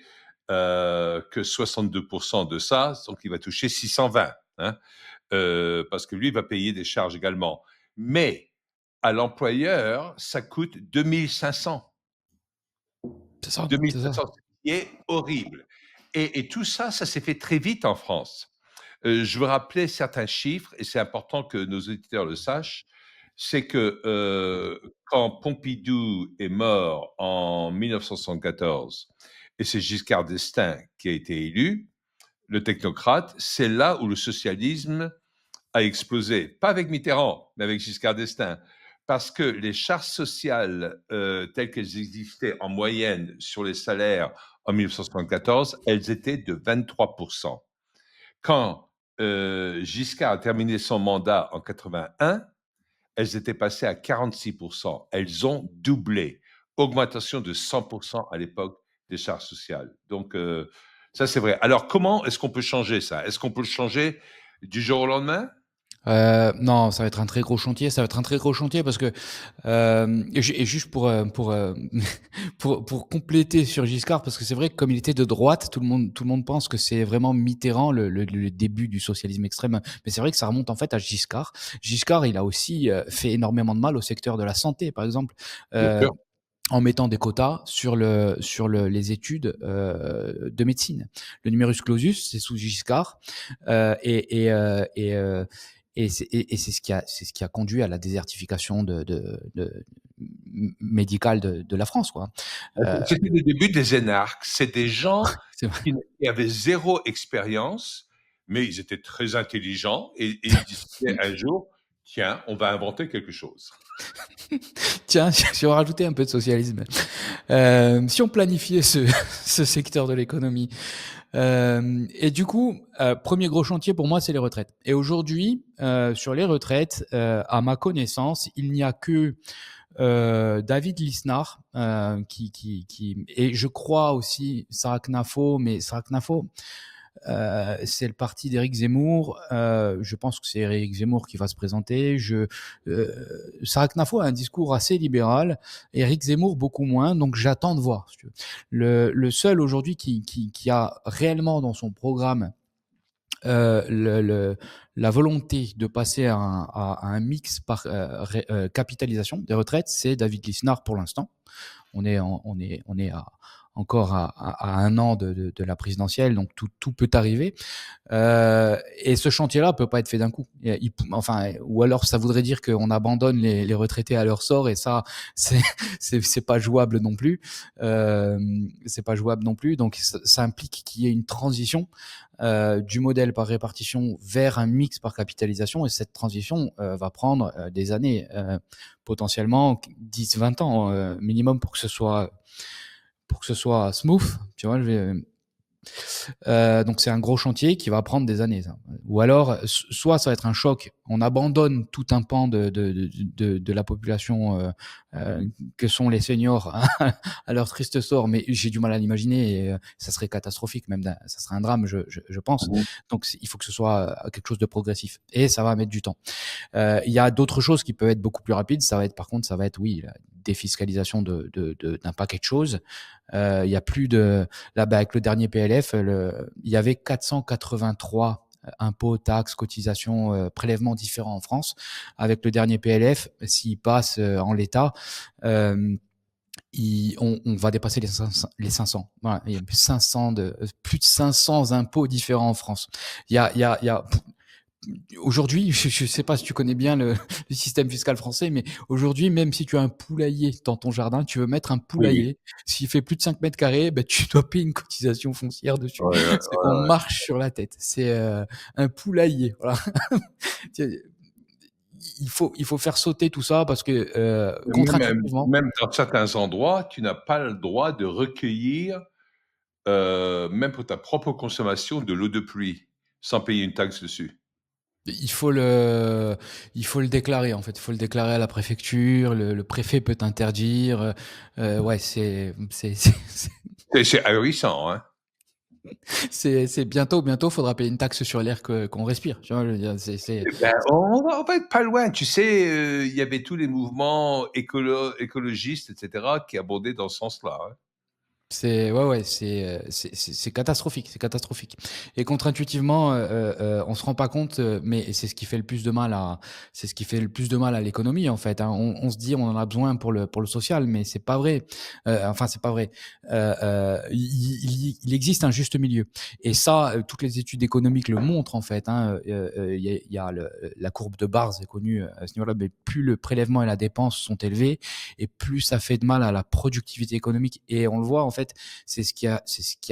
que 62% de ça, donc il va toucher 620, hein, parce que lui, il va payer des charges également. Mais à l'employeur, ça coûte 2500. c'est ça, c'est ça. 2500, ce qui est horrible. Et tout ça, ça s'est fait très vite en France. Je veux rappeler certains chiffres, et c'est important que nos auditeurs le sachent. C'est que quand Pompidou est mort en 1974, et c'est Giscard d'Estaing qui a été élu, le technocrate, c'est là où le socialisme a explosé. Pas avec Mitterrand, mais avec Giscard d'Estaing. Parce que les charges sociales telles qu'elles existaient en moyenne sur les salaires en 1974, elles étaient de 23%. Quand Giscard a terminé son mandat en 81, elles étaient passées à 46%. Elles ont doublé. Augmentation de 100% à l'époque des charges sociales. Donc, ça, c'est vrai. Alors, comment est-ce qu'on peut changer ça? Est-ce qu'on peut le changer du jour au lendemain? Non, ça va être un très gros chantier. Ça va être un très gros chantier parce que et juste pour compléter sur Giscard, parce que c'est vrai que comme il était de droite, tout le monde pense que c'est vraiment Mitterrand le début du socialisme extrême. Mais c'est vrai que ça remonte en fait à Giscard. Giscard, il a aussi fait énormément de mal au secteur de la santé, par exemple. Bien Euh, sûr. en mettant des quotas les études de médecine. Le numerus clausus, c'est sous Giscard, euh, et, et, euh, et, euh, et c'est ce qui a conduit à la désertification médicale de la France, quoi. Euh, C'était le début des énarques. C'est des gens c'est vrai. qui avaient zéro expérience, mais ils étaient très intelligents et ils disaient un jour, tiens, on va inventer quelque chose. Tiens, si on rajoutait un peu de socialisme, si on planifiait ce secteur de l'économie. Et du coup, premier gros chantier pour moi, c'est les retraites. Et aujourd'hui, sur les retraites, à ma connaissance, il n'y a que David Lisnard, et je crois aussi Sarah Knafo, mais Sarah Knafo, c'est le parti d'Éric Zemmour. Je pense que c'est Éric Zemmour qui va se présenter. Sarah Knafo a un discours assez libéral, Éric Zemmour beaucoup moins, donc j'attends de voir. Si tu veux. Le seul aujourd'hui qui a réellement dans son programme la volonté de passer à un mix par capitalisation des retraites, c'est David Lisnard pour l'instant. On est à encore à 1 an de la présidentielle, donc tout peut arriver. Et ce chantier-là peut pas être fait d'un coup. Enfin, ou alors ça voudrait dire qu'on abandonne les retraités à leur sort, et ça, c'est c'est pas jouable non plus. C'est pas jouable non plus. Donc ça implique qu'il y ait une transition du modèle par répartition vers un mix par capitalisation, et cette transition va prendre des années, potentiellement 10-20 ans minimum pour que ce soit smooth. Tu vois, donc c'est un gros chantier qui va prendre des années, ça. Ou alors, soit ça va être un choc, on abandonne tout un pan de la population que sont les seniors à leur triste sort, mais j'ai du mal à l'imaginer, et ça serait catastrophique, même ça serait un drame, je pense. Mmh. Donc il faut que ce soit quelque chose de progressif, et ça va mettre du temps. Il y a d'autres choses qui peuvent être beaucoup plus rapides. Ça va être, oui, la défiscalisation d'un paquet de choses. Il y a plus de, là, avec le dernier PLF, il y avait 483 impôts, taxes, cotisations, prélèvements différents en France. Avec le dernier PLF, s'il passe en l'état, on va dépasser les 500. Voilà, il y a plus de 500 impôts différents en France. Il y a Aujourd'hui, je sais pas si tu connais bien le système fiscal français, mais aujourd'hui, même si tu as un poulailler dans ton jardin, tu veux mettre un Oui, poulailler, s'il fait plus de 5 mètres carrés, ben, tu dois payer une cotisation foncière dessus. ouais, ouais, On ouais. marche sur la tête. C'est un poulailler. Voilà. Il faut faire sauter tout ça, parce que contre-intuitivement, Même dans certains endroits, tu n'as pas le droit de recueillir, même pour ta propre consommation, de l'eau de pluie, sans payer une taxe dessus. il faut le, il faut le déclarer, en fait. Il faut le déclarer à la préfecture. Le préfet peut t'interdire. Ouais, C'est ahurissant, hein. c'est bientôt, faudra payer une taxe sur l'air qu'on respire. Tu vois, je veux dire, Eh ben, on va être pas loin. Tu sais, il y avait tous les mouvements écologistes, et cetera, qui abondaient dans ce sens-là, hein. ouais, c'est catastrophique, c'est catastrophique. Et contre-intuitivement, on se rend pas compte, mais c'est ce qui fait le plus de mal à l'économie, en fait, hein. On se dit on en a besoin pour le social, mais c'est pas vrai. Enfin, c'est pas vrai. Il existe un juste milieu, et ça, toutes les études économiques le montrent, en fait, hein. Il y a la courbe de Bars est connue à ce niveau-là, mais plus le prélèvement et la dépense sont élevés, et plus ça fait de mal à la productivité économique. Et on le voit, en fait, c'est ce qui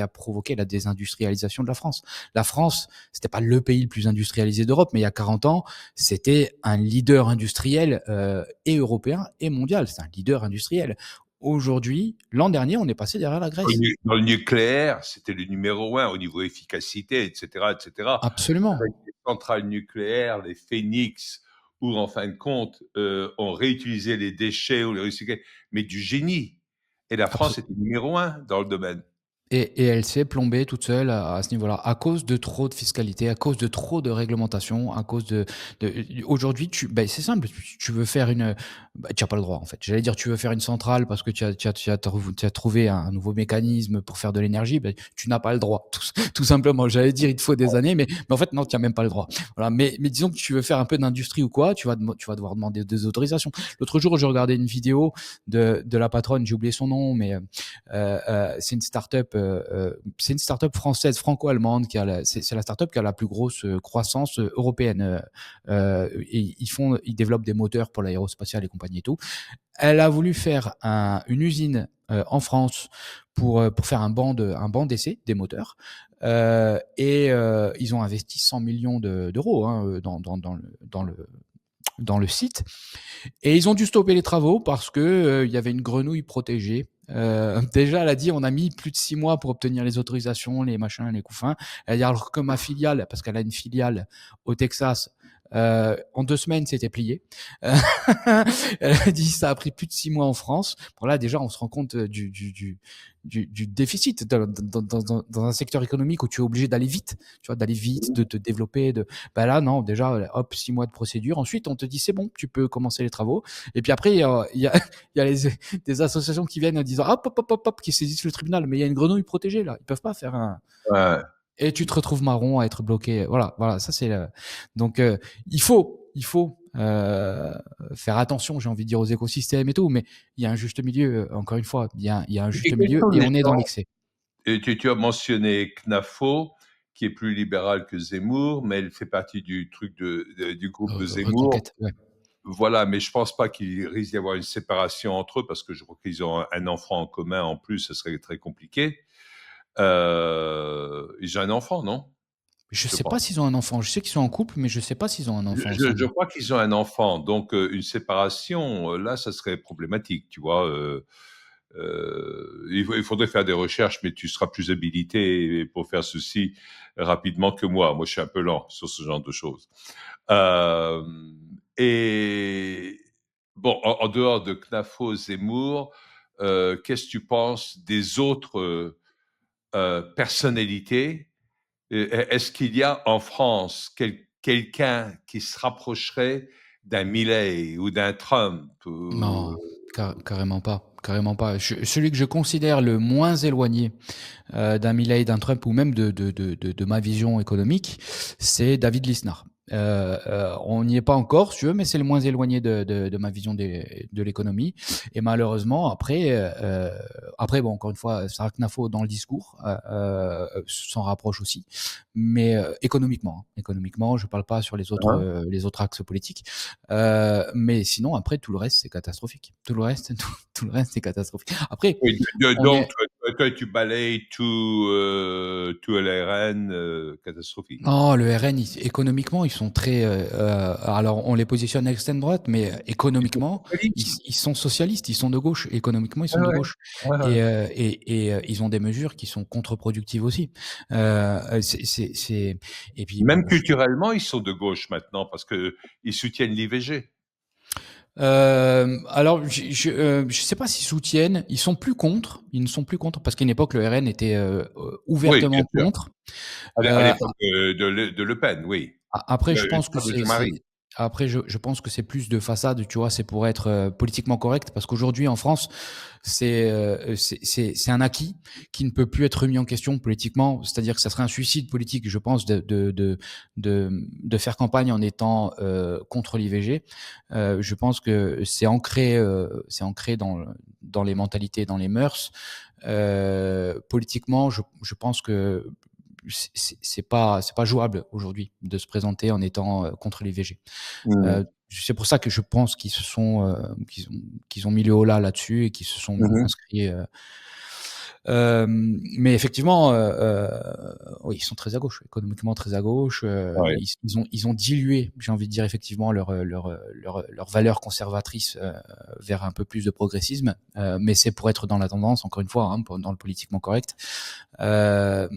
a provoqué la désindustrialisation de la France. La France, c'était pas le pays le plus industrialisé d'Europe, mais il y a 40 ans, c'était un leader industriel et européen et mondial. C'est un leader industriel. Aujourd'hui, l'an dernier, on est passé derrière la Grèce. Dans le nucléaire, c'était le numéro 1 au niveau efficacité, et cetera, et cetera. Absolument. Avec les centrales nucléaires, les Phénix, où en fin de compte, on réutilisait les déchets ou les recyclés, mais du génie. Et la France était numéro 1 dans le domaine. Et elle s'est plombée toute seule à ce niveau-là, à cause de trop de fiscalité, à cause de trop de réglementation, à cause aujourd'hui, c'est simple, tu veux faire tu n'as pas le droit, en fait. J'allais dire, tu veux faire une centrale parce que tu as trouvé un nouveau mécanisme pour faire de l'énergie, tu n'as pas le droit, tout simplement. J'allais dire, il te faut des années, mais en fait, non, tu n'as même pas le droit. Voilà. Mais disons que tu veux faire un peu d'industrie ou quoi, tu vas devoir demander des autorisations. L'autre jour, j'ai regardé une vidéo de la patronne, j'ai oublié son nom, mais c'est une start-up française, franco-allemande, c'est la start-up qui a la plus grosse croissance européenne. Et ils développent des moteurs pour l'aérospatiale et compagnie et tout. Elle a voulu faire une usine en France pour faire un banc d'essai des moteurs. Et ils ont investi 100 millions d'euros, hein, dans le site. Et ils ont dû stopper les travaux parce que il y avait une grenouille protégée. Déjà, elle a dit, on a mis plus de 6 mois pour obtenir les autorisations, les machins, les couffins. Elle a dit, alors que ma filiale, parce qu'elle a une filiale au Texas, en 2 semaines, c'était plié. Elle a dit, ça a pris plus de 6 mois en France. Bon, là, déjà, on se rend compte du déficit dans un secteur économique où tu es obligé d'aller vite, tu vois, d'aller vite, de te développer. Bah là, non, déjà, hop, 6 mois de procédure. Ensuite, on te dit, c'est bon, tu peux commencer les travaux. Et puis après, il y a des associations qui viennent en disant, hop, hop, hop, hop, hop, qui saisissent le tribunal. Mais il y a une grenouille protégée, là. Ils peuvent pas faire un. Ouais. Et tu te retrouves marron à être bloqué. Voilà, ça c'est. Donc, il faut heu, faire attention, j'ai envie de dire, aux écosystèmes et tout, mais il y a un juste milieu, encore une fois, il y a un Et juste quels milieu sont et les on est dans gens l'excès. et tu as mentionné CNAFO, qui est plus libéral que Zemmour, mais elle fait partie du truc du groupe de Zemmour. Reconquête, ouais. Voilà, mais je pense pas qu'il risque d'y avoir une séparation entre eux parce que je crois qu'ils ont un enfant en commun en plus, ce serait très compliqué. Ils ont un enfant, non? Je Je sais pas pense. s'ils ont un enfant. Je sais qu'ils sont en couple, mais je sais pas s'ils ont un enfant Je ensemble. crois qu'ils ont un enfant, donc une séparation, là, ça serait problématique, tu vois. Il faudrait faire des recherches, mais tu seras plus habilité pour faire ceci rapidement que moi. Moi, je suis un peu lent sur ce genre de choses. Euh, et bon, en dehors de Knafo, Zemmour, qu'est-ce que tu penses des autres personnalités? Est-ce qu'il y a en France quelqu'un qui se rapprocherait d'un Milei ou d'un Trump Non, carrément pas, carrément pas. Celui que je considère le moins éloigné d'un Milei, d'un Trump ou même de ma vision économique, c'est David Lisnard. On n'y est pas encore, si tu veux, mais c'est le moins éloigné de ma vision de l'économie. Et malheureusement, après, bon, encore une fois, Sarah Knafo dans le discours s'en rapproche aussi, mais économiquement, je parle pas sur Hein? les autres axes politiques, mais sinon, après, tout le reste, c'est catastrophique. Tout le reste, tout le reste, c'est catastrophique. Après, Oui, on donc, est, toi, tu balayes tout LRN catastrophique. non, le RN, économiquement, ils sont très. Alors, on les positionne extrême droite, mais Ils sont économiquement, socialistes. ils sont socialistes, ils sont de gauche. Économiquement, ils Ouais, sont de ouais, gauche. ouais, ouais. Ils ont des mesures qui sont contre-productives aussi. Et puis, Même bon, culturellement, ils sont de gauche maintenant parce que ils soutiennent l'IVG. alors, je sais pas s'ils soutiennent. Ils sont plus contre. Ils ne sont plus contre parce qu'à une époque, le RN était Oui, bien ouvertement sûr. contre. À Euh, l'époque de Le Pen, oui. Après, je Je pense que parle de Jean-Marie. je pense que c'est plus de façade, tu vois, c'est pour être politiquement correct, parce qu'aujourd'hui en France, c'est un acquis qui ne peut plus être remis en question politiquement. C'est-à-dire que ça serait un suicide politique, je pense, de faire campagne en étant contre l'IVG. Je pense que c'est ancré dans les mentalités, dans les mœurs. Politiquement, je pense que c'est pas jouable aujourd'hui de se présenter en étant contre l'IVG. Mhm. C'est pour ça que je pense qu'ils se sont qu'ils ont mis le haut là-dessus et qu'ils se sont Mhm. inscrits. Mais effectivement, oui, ils sont très à gauche, économiquement très à gauche. Ouais. Ils ont dilué, j'ai envie de dire effectivement leur valeur conservatrice vers un peu plus de progressisme. Mais c'est pour être dans la tendance, encore une fois, hein, dans le politiquement correct. Euh,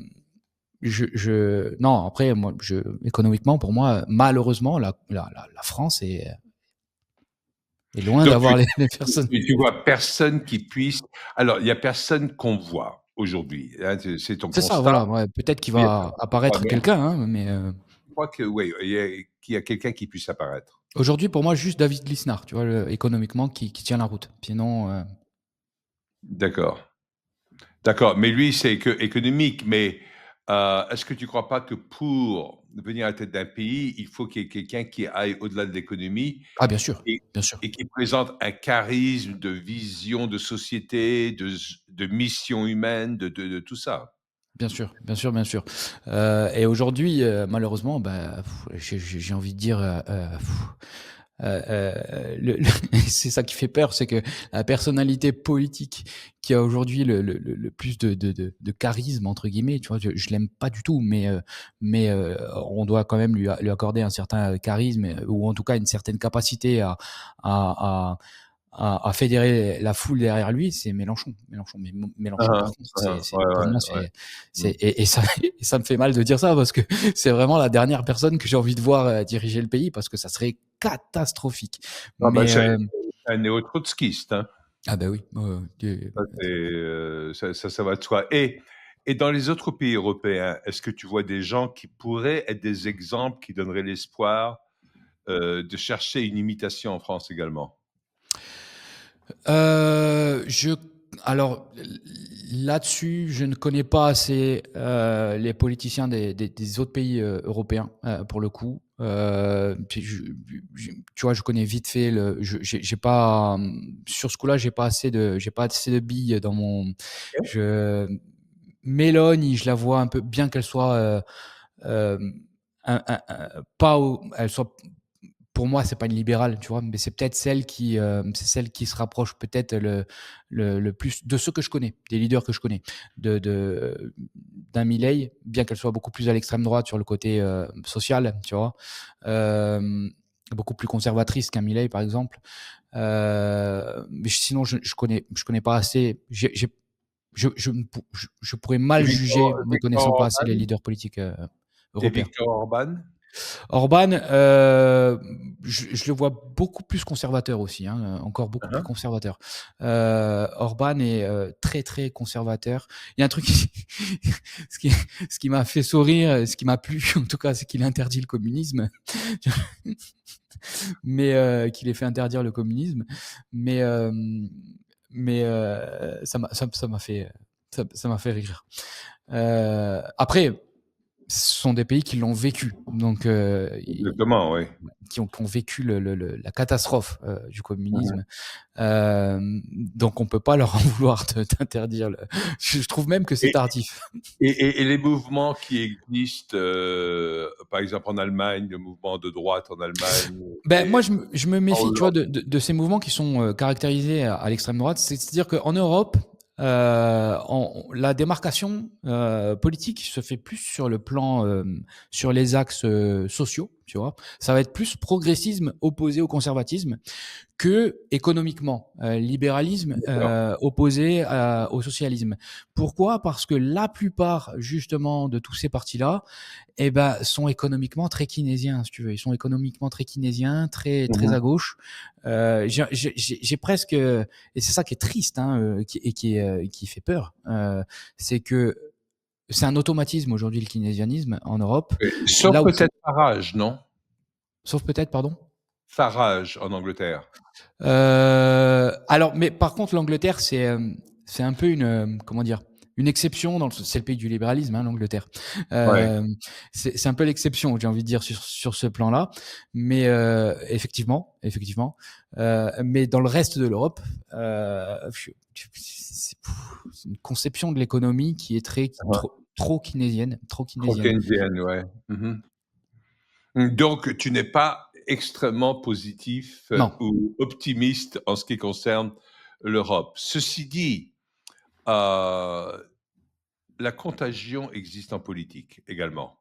non, après, moi, économiquement, pour moi, malheureusement, la France est loin Donc, d'avoir les personnes. tu vois personne qui puisse. Alors, il y a personne qu'on voit aujourd'hui. Hein, c'est ton C'est ça, constat. voilà. Ouais, peut-être qu'il Mais il y a va ouais, apparaître mais quelqu'un, hein, mais je crois que oui, qu'il y a quelqu'un qui puisse apparaître. aujourd'hui, pour moi, juste David Lisnard, tu vois, économiquement, qui tient la route. Sinon, D'accord. D'accord, mais lui, c'est que économique. Mais est-ce que tu ne crois pas que pour venir à la tête d'un pays, il faut qu'il y ait quelqu'un qui aille au-delà de l'économie ah, bien sûr, et, bien sûr. et qui présente un charisme de vision de société, de mission humaine, de tout ça? Bien sûr, bien sûr, bien sûr. Et aujourd'hui, malheureusement, bah, j'ai envie de dire, c'est ça qui fait peur, c'est que la personnalité politique qui a aujourd'hui le plus de charisme entre guillemets, tu vois, je l'aime pas du tout, mais on doit quand même lui accorder un certain charisme ou en tout cas une certaine capacité à, à fédérer la foule derrière lui, c'est Mélenchon. Mélenchon, Ah, par contre, ah, ouais, pour ouais, moi, ouais. Mm. et ça, et ça me fait mal de dire ça parce que c'est vraiment la dernière personne que j'ai envie de voir diriger le pays parce que ça serait catastrophique. Ah bah, Mais c'est un néo-trotskiste, hein. ah bah oui, Ça, ça va de soi. Et dans les autres pays européens, est-ce que tu vois des gens qui pourraient être des exemples qui donneraient l'espoir de chercher une imitation en France également? je alors Là-dessus, je ne connais pas assez les politiciens des autres pays européens pour le coup. Tu vois, je connais vite fait j'ai pas sur ce coup-là, j'ai pas assez de billes dans mon. Je Mélanie, je la vois un peu, bien qu'elle soit euh, pas, elle soit pour moi, c'est pas une libérale, tu vois, mais c'est peut-être c'est celle qui se rapproche peut-être le plus de ceux que je connais, des leaders que je connais, d'un Milei, bien qu'elle soit beaucoup plus à l'extrême droite sur le côté social, tu vois, euh, beaucoup plus conservatrice qu'un Milei, par exemple. Mais sinon, je connais pas assez. Je pourrais Et mal juger ne Viktor connaissant pas assez les Orban? leaders politiques Et européens. Viktor Orban? Orban, je le vois beaucoup plus conservateur aussi, hein, encore beaucoup plus Hein. conservateur. Orban est très très conservateur. Il y a un truc, ce qui, ce qui m'a fait sourire, ce qui m'a plu en tout cas, c'est qu'il interdit le communisme, mais qu'il ait fait interdire le communisme, mais ça m'a fait ça m'a fait rire. Après, ce sont des pays qui l'ont vécu, donc Exactement, oui. qui ont vécu la catastrophe du Mhm. communisme. Donc on peut pas leur en vouloir d'interdire. Je trouve même que c'est Et, tardif. et les mouvements qui existent, par exemple en Allemagne, le mouvement de droite en Allemagne, Ben moi et je me en méfie, tu vois, Hollande. de ces mouvements qui sont caractérisés à l'extrême droite. C'est-à-dire qu'en Europe, la démarcation politique se fait plus sur le plan, sur les axes sociaux, tu vois. Ça va être plus progressisme opposé au conservatisme que économiquement, libéralisme D'accord. opposé au socialisme. Pourquoi? Parce que la plupart justement de tous ces partis-là, eh ben, sont économiquement très keynésiens, si tu veux. Ils sont économiquement très keynésiens, très Mhm. à gauche. J'ai presque, et c'est ça qui est triste, hein, qui fait peur, c'est que c'est un automatisme aujourd'hui le keynésianisme en Europe, Sauf là où c'est, peut-être Farage, non? sauf peut-être, pardon. Farage en Angleterre. Alors, mais par contre, l'Angleterre, c'est un peu une, comment dire, une exception c'est le pays du libéralisme, hein, l'Angleterre. Ouais. Euh, c'est un peu l'exception, j'ai envie de dire sur ce plan-là. Mais effectivement. Mais dans le reste de l'Europe, c'est une conception de l'économie qui est trop keynésienne, trop keynésienne. Keynesienne, ouais. Mhm. Donc, tu n'es pas extrêmement positif Non. ou optimiste en ce qui concerne l'Europe. Ceci dit, euh, la contagion existe en politique également.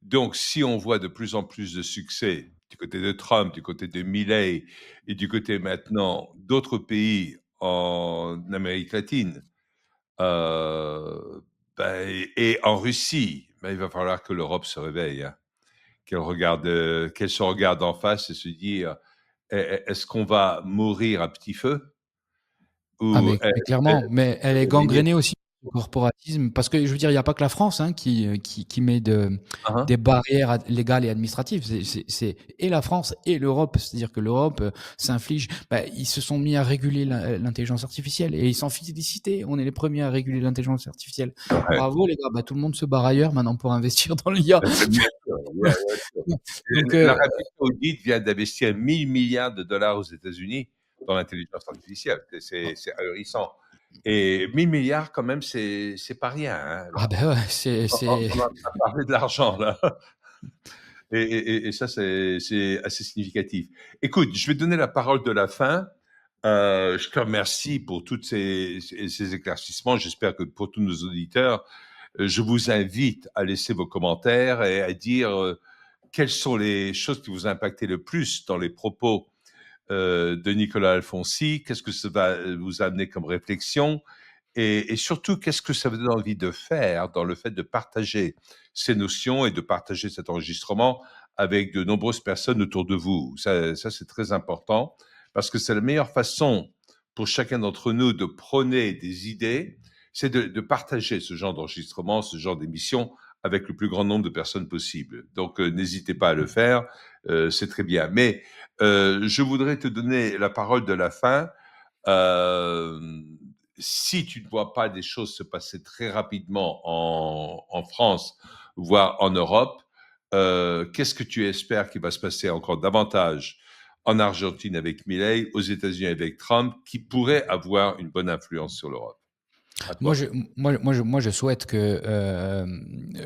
Donc, si on voit de plus en plus de succès du côté de Trump, du côté de Milley et du côté maintenant d'autres pays en Amérique latine, euh, et en Russie, il va falloir que l'Europe se réveille, hein, qu'elle se regarde en face et se dire est-ce qu'on va mourir à petit feu Ah ou mais est-ce clairement, mais elle est se réveiller? gangrénée aussi au corporatisme parce que je veux dire, il y a pas que la France, hein, qui met Hein. des barrières légales et administratives. C'est et la France et l'Europe. C'est-à-dire que l'Europe s'inflige. Bah, ils se sont mis à réguler l'intelligence artificielle et ils s'en félicitaient. On est les premiers à réguler l'intelligence artificielle. Ouais. Bravo les gars. Bah, tout le monde se barre ailleurs maintenant pour investir dans l'IA. Bien sûr, bien sûr. Donc L'Arabie Saoudite vient d'investir 1000 milliards de dollars aux États-Unis dans l'intelligence artificielle. C'est ahurissant. Et 1000 milliards, quand même, c'est pas rien, hein. ah ben ouais, c'est On a parlé de l'argent, là. Et ça, c'est assez significatif. Écoute, je vais donner la parole de la fin. Je te remercie pour tous ces éclaircissements. J'espère que pour tous nos auditeurs, je vous invite à laisser vos commentaires et à dire quelles sont les choses qui vous ont impacté le plus dans les propos de Nicolas Alfonsi. Qu'est-ce que ça va vous amener comme réflexion? Et surtout, qu'est-ce que ça vous donne envie de faire dans le fait de partager ces notions et de partager cet enregistrement avec de nombreuses personnes autour de vous? Ça c'est très important parce que c'est la meilleure façon pour chacun d'entre nous de prôner des idées, c'est de partager ce genre d'enregistrement, ce genre d'émission avec le plus grand nombre de personnes possible. Donc, n'hésitez pas à le faire, c'est très bien. Mais je voudrais te donner la parole de la fin. Euh, si tu ne vois pas des choses se passer très rapidement en France, voire en Europe, qu'est-ce que tu espères qu'il va se passer encore davantage en Argentine avec Milei, aux États-Unis avec Trump, qui pourrait avoir une bonne influence sur l'Europe? À Moi, toi. je, moi, je souhaite que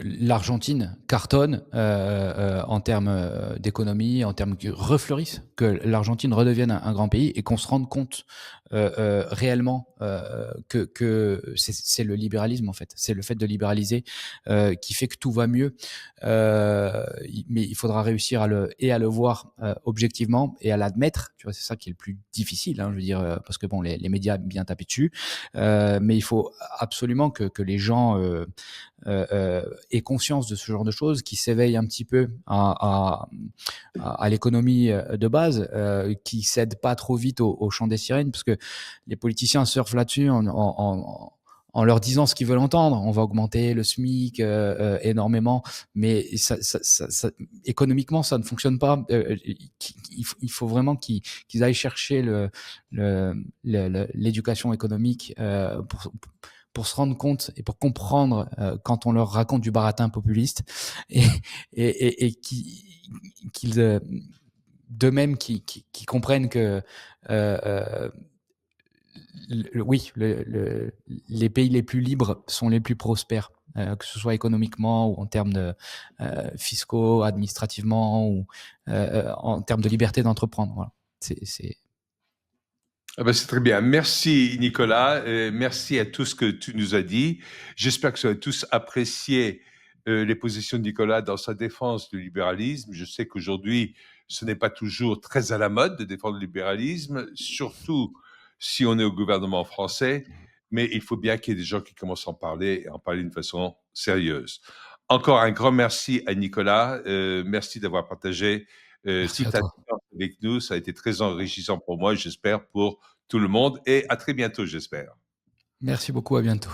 l'Argentine cartonne en termes d'économie, en termes que refleurisse, que l'Argentine redevienne un grand pays et qu'on se rende compte réellement que c'est le libéralisme en fait, c'est le fait de libéraliser qui fait que tout va mieux. Mais il faudra réussir à le voir objectivement et à l'admettre. Tu vois, c'est ça qui est le plus difficile, hein, je veux dire, parce que bon, les médias aiment bien taper dessus. Mais il faut absolument que les gens aient conscience de ce genre de choses, qui s'éveillent un petit peu à l'économie de base, qui cèdent pas trop vite au chant des sirènes, parce que les politiciens surfent là-dessus en leur disant ce qu'ils veulent entendre. On va augmenter le SMIC énormément, mais économiquement, ça ne fonctionne pas. Il faut vraiment qu'ils aillent chercher l'éducation économique pour se rendre compte et pour comprendre quand on leur raconte du baratin populiste et, et qu'ils d'eux-mêmes qui comprennent que oui, les pays les plus libres sont les plus prospères, que ce soit économiquement ou en termes de fiscaux, administrativement ou en termes de liberté d'entreprendre. Voilà. C'est... Ah ben, c'est très bien. Merci Nicolas. Merci à tout ce que tu nous as dit. J'espère que vous avez tous apprécié les positions de Nicolas dans sa défense du libéralisme. Je sais qu'aujourd'hui, ce n'est pas toujours très à la mode de défendre le libéralisme, surtout si on est au gouvernement français, mais il faut bien qu'il y ait des gens qui commencent à en parler et en parler d'une façon sérieuse. Encore un grand merci à Nicolas. Merci d'avoir partagé Merci toute à ta toi. avec nous. Ça a été très enrichissant pour moi, j'espère, pour tout le monde. Et à très bientôt, j'espère. Merci beaucoup, à bientôt.